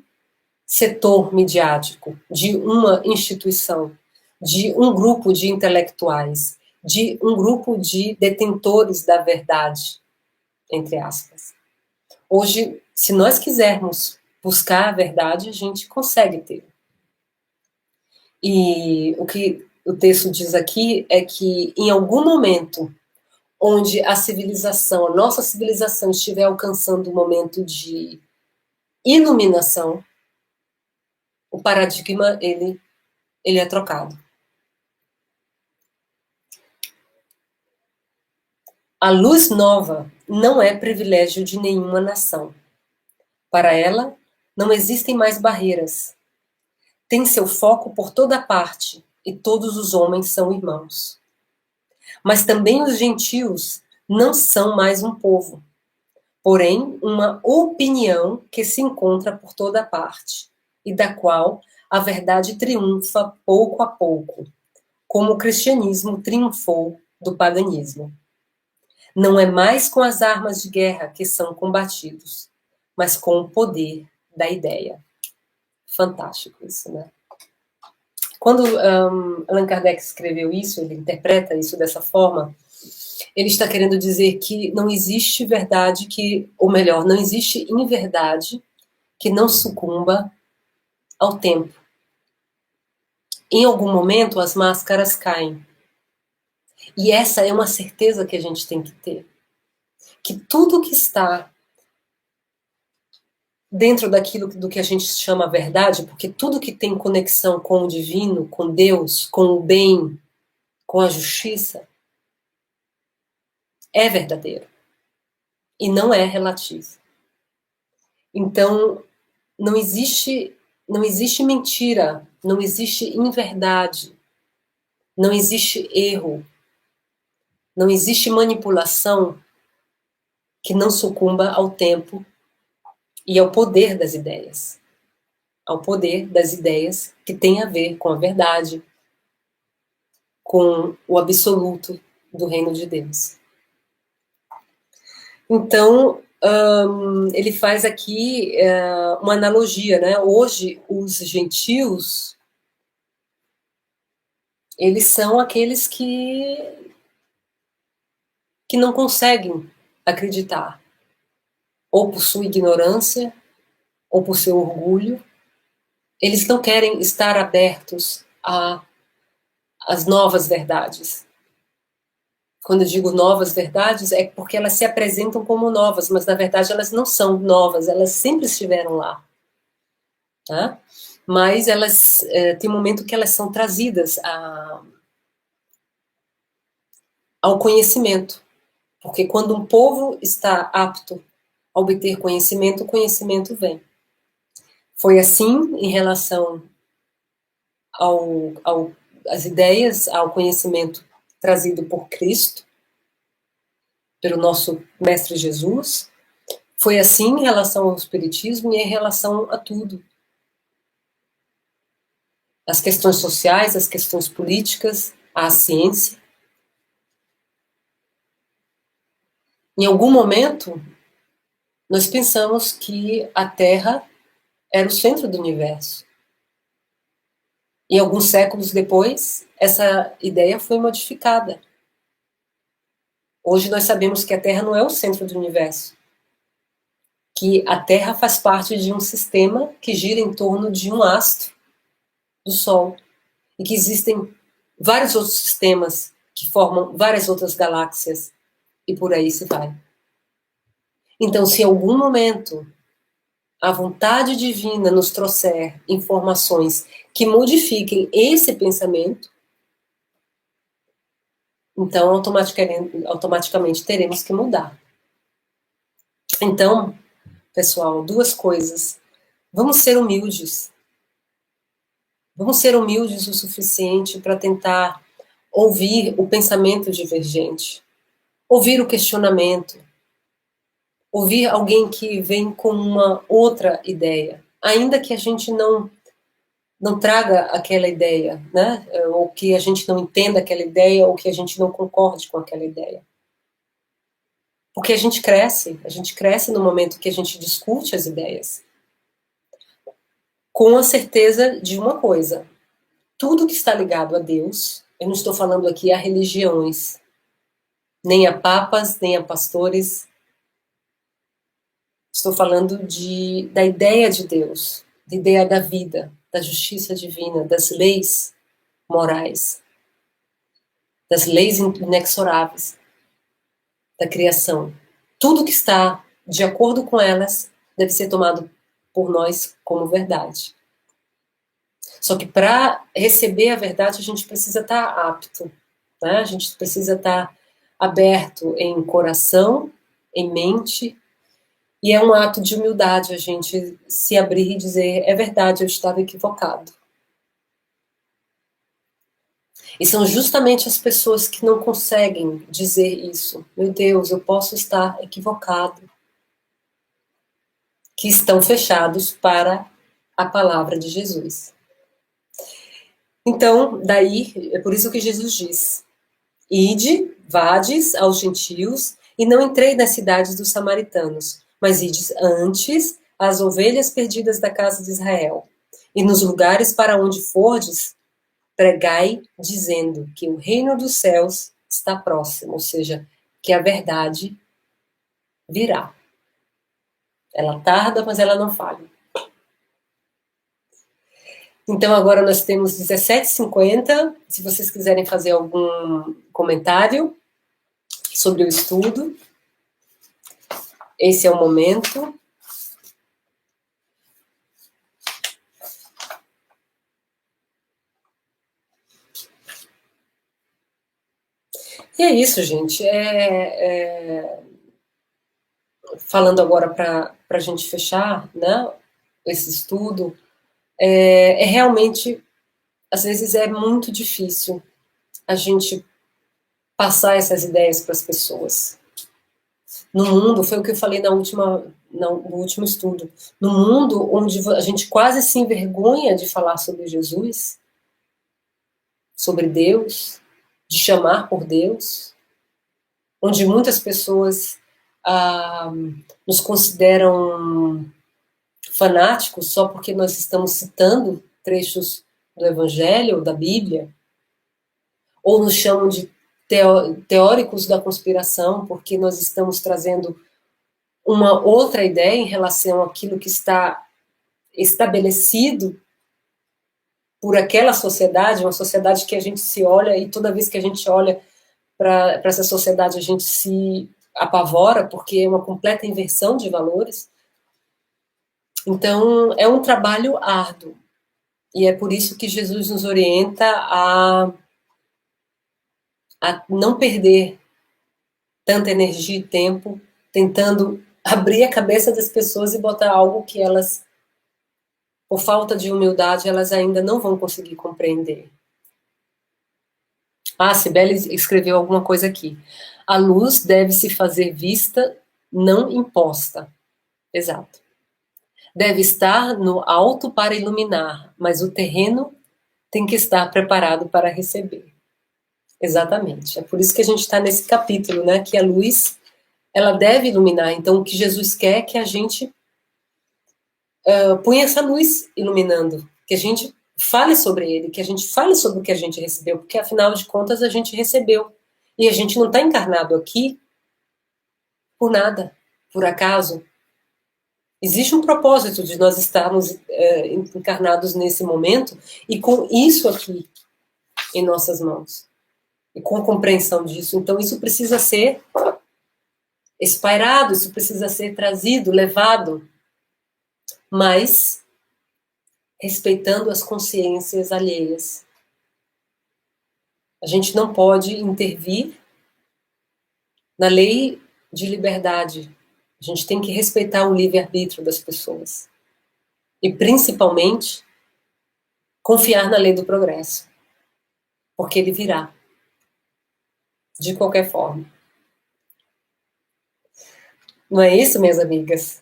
setor midiático, de uma instituição, de um grupo de intelectuais, de um grupo de detentores da verdade, entre aspas. Hoje, se nós quisermos buscar a verdade, a gente consegue ter. E o que o texto diz aqui é que em algum momento onde a civilização, a nossa civilização estiver alcançando um momento de iluminação, o paradigma ele é trocado. A luz nova não é privilégio de nenhuma nação. Para ela, não existem mais barreiras. Tem seu foco por toda parte, e todos os homens são irmãos. Mas também os gentios não são mais um povo, porém uma opinião que se encontra por toda parte, e da qual a verdade triunfa pouco a pouco, como o cristianismo triunfou do paganismo. Não é mais com as armas de guerra que são combatidos, mas com o poder da ideia. Fantástico isso, né? Quando Allan Kardec escreveu isso, ele interpreta isso dessa forma, ele está querendo dizer que não existe verdade que, ou melhor, não existe inverdade que não sucumba ao tempo. Em algum momento as máscaras caem. E essa é uma certeza que a gente tem que ter. Que tudo que está dentro daquilo do que a gente chama verdade, porque tudo que tem conexão com o divino, com Deus, com o bem, com a justiça, é verdadeiro. E não é relativo. Então, não existe mentira, não existe inverdade, não existe erro, não existe manipulação que não sucumba ao tempo e ao poder das ideias. Ao poder das ideias que tem a ver com a verdade, com o absoluto do reino de Deus. Então, ele faz aqui uma analogia, né? Hoje, os gentios, eles são aqueles que não conseguem acreditar, ou por sua ignorância, ou por seu orgulho. Eles não querem estar abertos às novas verdades. Quando eu digo novas verdades, é porque elas se apresentam como novas, mas na verdade elas não são novas, elas sempre estiveram lá. Tá? Mas elas tem um momento que elas são trazidas ao conhecimento. Porque quando um povo está apto a obter conhecimento, o conhecimento vem. Foi assim em relação às ideias, ao conhecimento trazido por Cristo, pelo nosso Mestre Jesus. Foi assim em relação ao Espiritismo e em relação a tudo. As questões sociais, as questões políticas, a ciência. Em algum momento, nós pensamos que a Terra era o centro do universo. E alguns séculos depois, essa ideia foi modificada. Hoje nós sabemos que a Terra não é o centro do universo. Que a Terra faz parte de um sistema que gira em torno de um astro, do Sol. E que existem vários outros sistemas que formam várias outras galáxias. E por aí se vai. Então, se em algum momento a vontade divina nos trouxer informações que modifiquem esse pensamento, então automaticamente teremos que mudar. Então, pessoal, duas coisas. Vamos ser humildes. Vamos ser humildes o suficiente para tentar ouvir o pensamento divergente, ouvir o questionamento, ouvir alguém que vem com uma outra ideia, ainda que a gente não traga aquela ideia, né? Ou que a gente não entenda aquela ideia, ou que a gente não concorde com aquela ideia. Porque a gente cresce no momento que a gente discute as ideias. Com a certeza de uma coisa: tudo que está ligado a Deus, eu não estou falando aqui a religiões, nem a papas, nem a pastores, estou falando da ideia de Deus, da ideia da vida, da justiça divina, das leis morais, das leis inexoráveis da criação. Tudo que está de acordo com elas deve ser tomado por nós como verdade. Só que para receber a verdade, a gente precisa estar apto, né? A gente precisa estar aberto em coração, em mente, e é um ato de humildade a gente se abrir e dizer: é verdade, eu estava equivocado. E são justamente as pessoas que não conseguem dizer isso. Meu Deus, eu posso estar equivocado. que estão fechados para a palavra de Jesus. Então, daí, é por isso que Jesus diz: ide, vades aos gentios, e não entrei nas cidades dos samaritanos, mas ides antes às ovelhas perdidas da casa de Israel. E nos lugares para onde fordes, pregai, dizendo que o reino dos céus está próximo, ou seja, que a verdade virá. Ela tarda, mas ela não falha. Então, agora nós temos 17h50. Se vocês quiserem fazer algum comentário sobre o estudo, esse é o momento. E é isso, gente. Falando agora para a gente fechar, né, esse estudo, realmente, às vezes é muito difícil a gente passar essas ideias para as pessoas. No mundo, foi o que eu falei no último estudo, no mundo onde a gente quase se envergonha de falar sobre Jesus, sobre Deus, de chamar por Deus, onde muitas pessoas nos consideram fanáticos só porque nós estamos citando trechos do Evangelho, da Bíblia, ou nos chamam de teóricos da conspiração porque nós estamos trazendo uma outra ideia em relação àquilo que está estabelecido por aquela sociedade, uma sociedade que a gente se olha e toda vez que a gente olha para essa sociedade a gente se apavora porque é uma completa inversão de valores. Então, é um trabalho árduo. E é por isso que Jesus nos orienta a não perder tanta energia e tempo tentando abrir a cabeça das pessoas e botar algo que elas, por falta de humildade, elas ainda não vão conseguir compreender. Ah, Cibele escreveu alguma coisa aqui. A luz deve se fazer vista, não imposta. Exato. Deve estar no alto para iluminar, mas o terreno tem que estar preparado para receber. Exatamente. É por isso que a gente está nesse capítulo, né? Que a luz, ela deve iluminar. Então, o que Jesus quer é que a gente ponha essa luz iluminando, que a gente fale sobre ele, que a gente fale sobre o que a gente recebeu, porque afinal de contas a gente recebeu. E a gente não está encarnado aqui por nada, por acaso. Existe um propósito de nós estarmos encarnados nesse momento e com isso aqui em nossas mãos. E com a compreensão disso. Então isso precisa ser espairado, isso precisa ser trazido, levado, mas respeitando as consciências alheias. A gente não pode intervir na lei de liberdade. A gente tem que respeitar o livre-arbítrio das pessoas. E, principalmente, confiar na lei do progresso. Porque ele virá. De qualquer forma. Não é isso, minhas amigas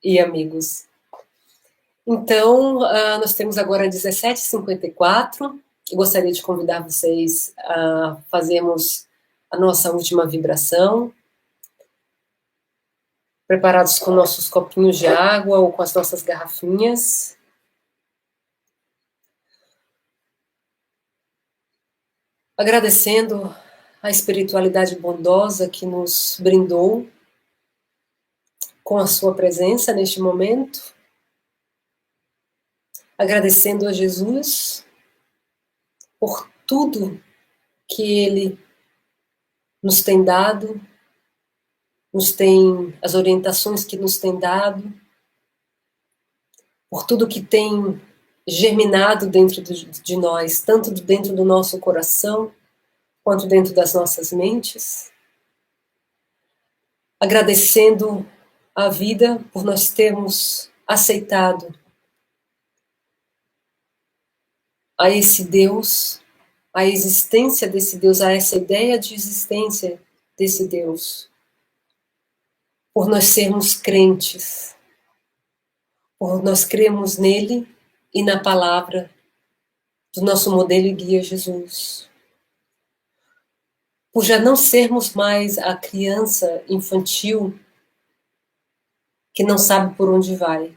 e amigos? Então, nós temos agora 17h54. Eu gostaria de convidar vocês a fazermos a nossa última vibração. Preparados com nossos copinhos de água ou com as nossas garrafinhas. Agradecendo a espiritualidade bondosa que nos brindou com a sua presença neste momento. Agradecendo a Jesus por tudo que Ele nos tem dado, as orientações que nos tem dado, por tudo que tem germinado dentro de nós, tanto dentro do nosso coração, quanto dentro das nossas mentes. Agradecendo a vida por nós termos aceitado a esse Deus, a existência desse Deus, a essa ideia de existência desse Deus, por nós sermos crentes, por nós cremos nele e na palavra do nosso modelo e guia Jesus. Por já não sermos mais a criança infantil que não sabe por onde vai,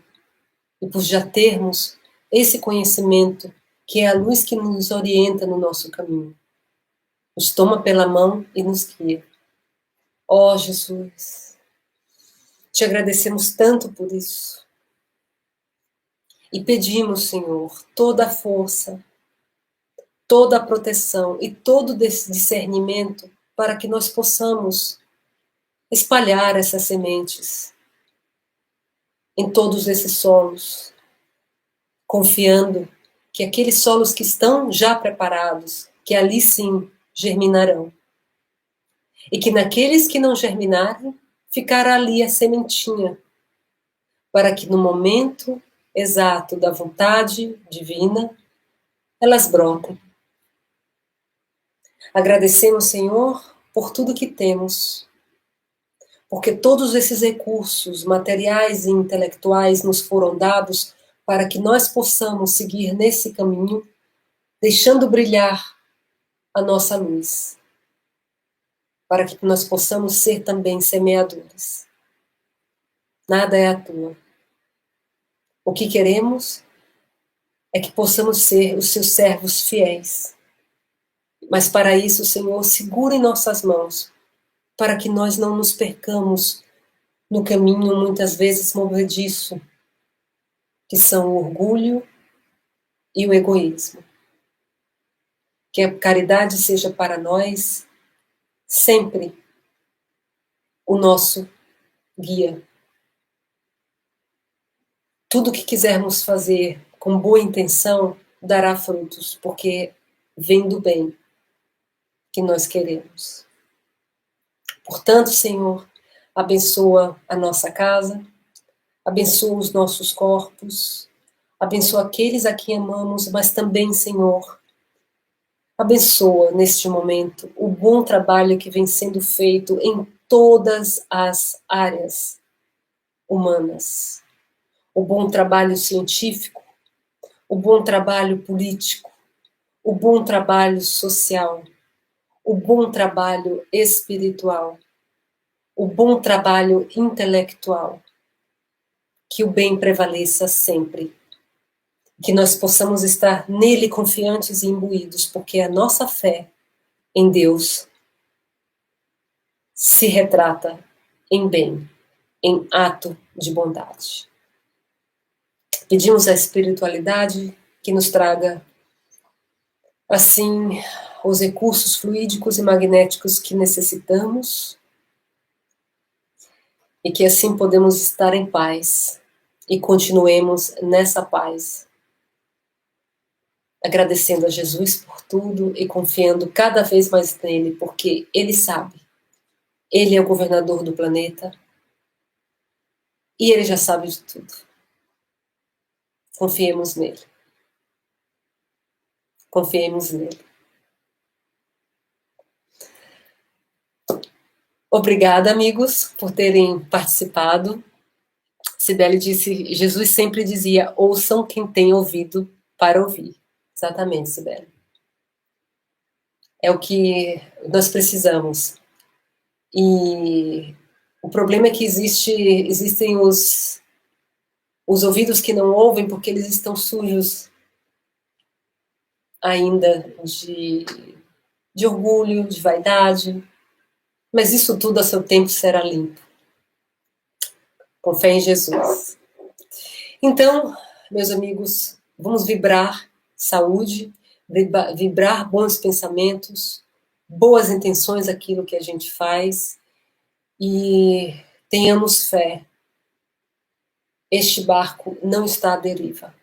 e por já termos esse conhecimento que é a luz que nos orienta no nosso caminho, nos toma pela mão e nos guia. Ó Jesus, te agradecemos tanto por isso. E pedimos, Senhor, toda a força, toda a proteção e todo discernimento para que nós possamos espalhar essas sementes em todos esses solos, confiando que aqueles solos que estão já preparados, que ali sim germinarão. E que naqueles que não germinarem, ficará ali a sementinha, para que no momento exato da vontade divina, elas brotem. Agradecemos, Senhor, por tudo que temos, porque todos esses recursos materiais e intelectuais nos foram dados para que nós possamos seguir nesse caminho, deixando brilhar a nossa luz, para que nós possamos ser também semeadores. Nada é à toa. O que queremos é que possamos ser os seus servos fiéis. Mas para isso, Senhor, segura em nossas mãos, para que nós não nos percamos no caminho, muitas vezes movediço, que são o orgulho e o egoísmo. Que a caridade seja para nós sempre o nosso guia. Tudo que quisermos fazer com boa intenção dará frutos, porque vem do bem que nós queremos. Portanto, Senhor, abençoa a nossa casa, abençoa os nossos corpos, abençoa aqueles a quem amamos, mas também, Senhor, abençoa neste momento o bom trabalho que vem sendo feito em todas as áreas humanas. O bom trabalho científico, o bom trabalho político, o bom trabalho social, o bom trabalho espiritual, o bom trabalho intelectual. Que o bem prevaleça sempre. Que nós possamos estar nele confiantes e imbuídos, porque a nossa fé em Deus se retrata em bem, em ato de bondade. Pedimos à espiritualidade que nos traga, assim, os recursos fluídicos e magnéticos que necessitamos e que assim podemos estar em paz e continuemos nessa paz, agradecendo a Jesus por tudo e confiando cada vez mais nele, porque ele sabe, ele é o governador do planeta e ele já sabe de tudo. Confiemos nele. Confiemos nele. Obrigada, amigos, por terem participado. Cibele disse, Jesus sempre dizia, ouçam quem tem ouvido para ouvir. Exatamente, Cibele. É o que nós precisamos. E o problema é que existem os ouvidos que não ouvem porque eles estão sujos ainda de orgulho, de vaidade. Mas isso tudo a seu tempo será limpo. Com fé em Jesus. Então, meus amigos, vamos vibrar saúde, vibrar bons pensamentos, boas intenções aquilo que a gente faz e tenhamos fé. Este barco não está à deriva.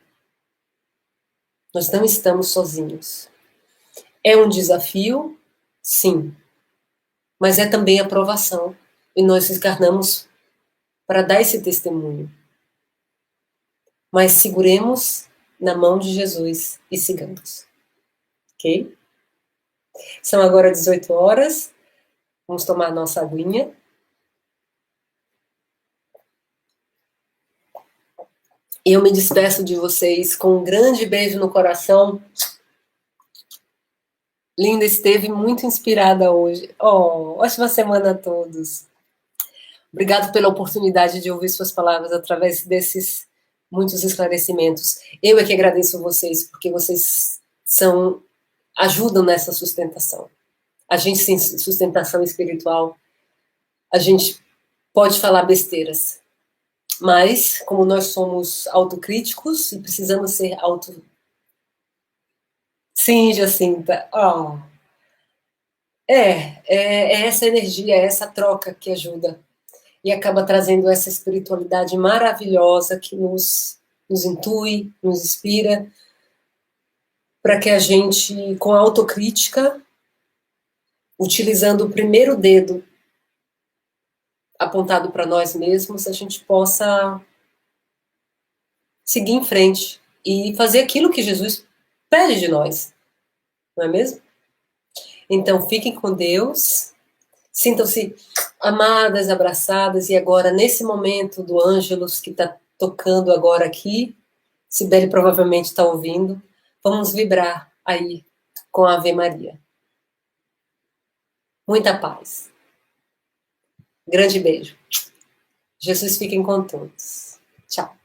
Nós não estamos sozinhos. É um desafio, sim, mas é também a provação. E nós encarnamos para dar esse testemunho. Mas seguremos na mão de Jesus e sigamos. Ok? São agora 18 horas. Vamos tomar nossa aguinha. Eu me despeço de vocês com um grande beijo no coração. Linda, esteve muito inspirada hoje. Oh, ótima semana a todos. Obrigado pela oportunidade de ouvir suas palavras através desses muitos esclarecimentos. Eu é que agradeço vocês, porque vocês ajudam nessa sustentação. A gente sem sustentação espiritual, a gente pode falar besteiras, mas como nós somos autocríticos e precisamos ser Sim, Jacinta. Oh. É essa energia, é essa troca que ajuda e acaba trazendo essa espiritualidade maravilhosa que nos intui, nos inspira, para que a gente, com a autocrítica, utilizando o primeiro dedo apontado para nós mesmos, a gente possa seguir em frente e fazer aquilo que Jesus pede de nós, não é mesmo? Então, fiquem com Deus, sintam-se amadas, abraçadas, e agora, nesse momento do Ângelus, que está tocando agora aqui, Sibeli provavelmente está ouvindo, vamos vibrar aí com a Ave Maria. Muita paz. Grande beijo. Jesus fiquem com todos. Tchau.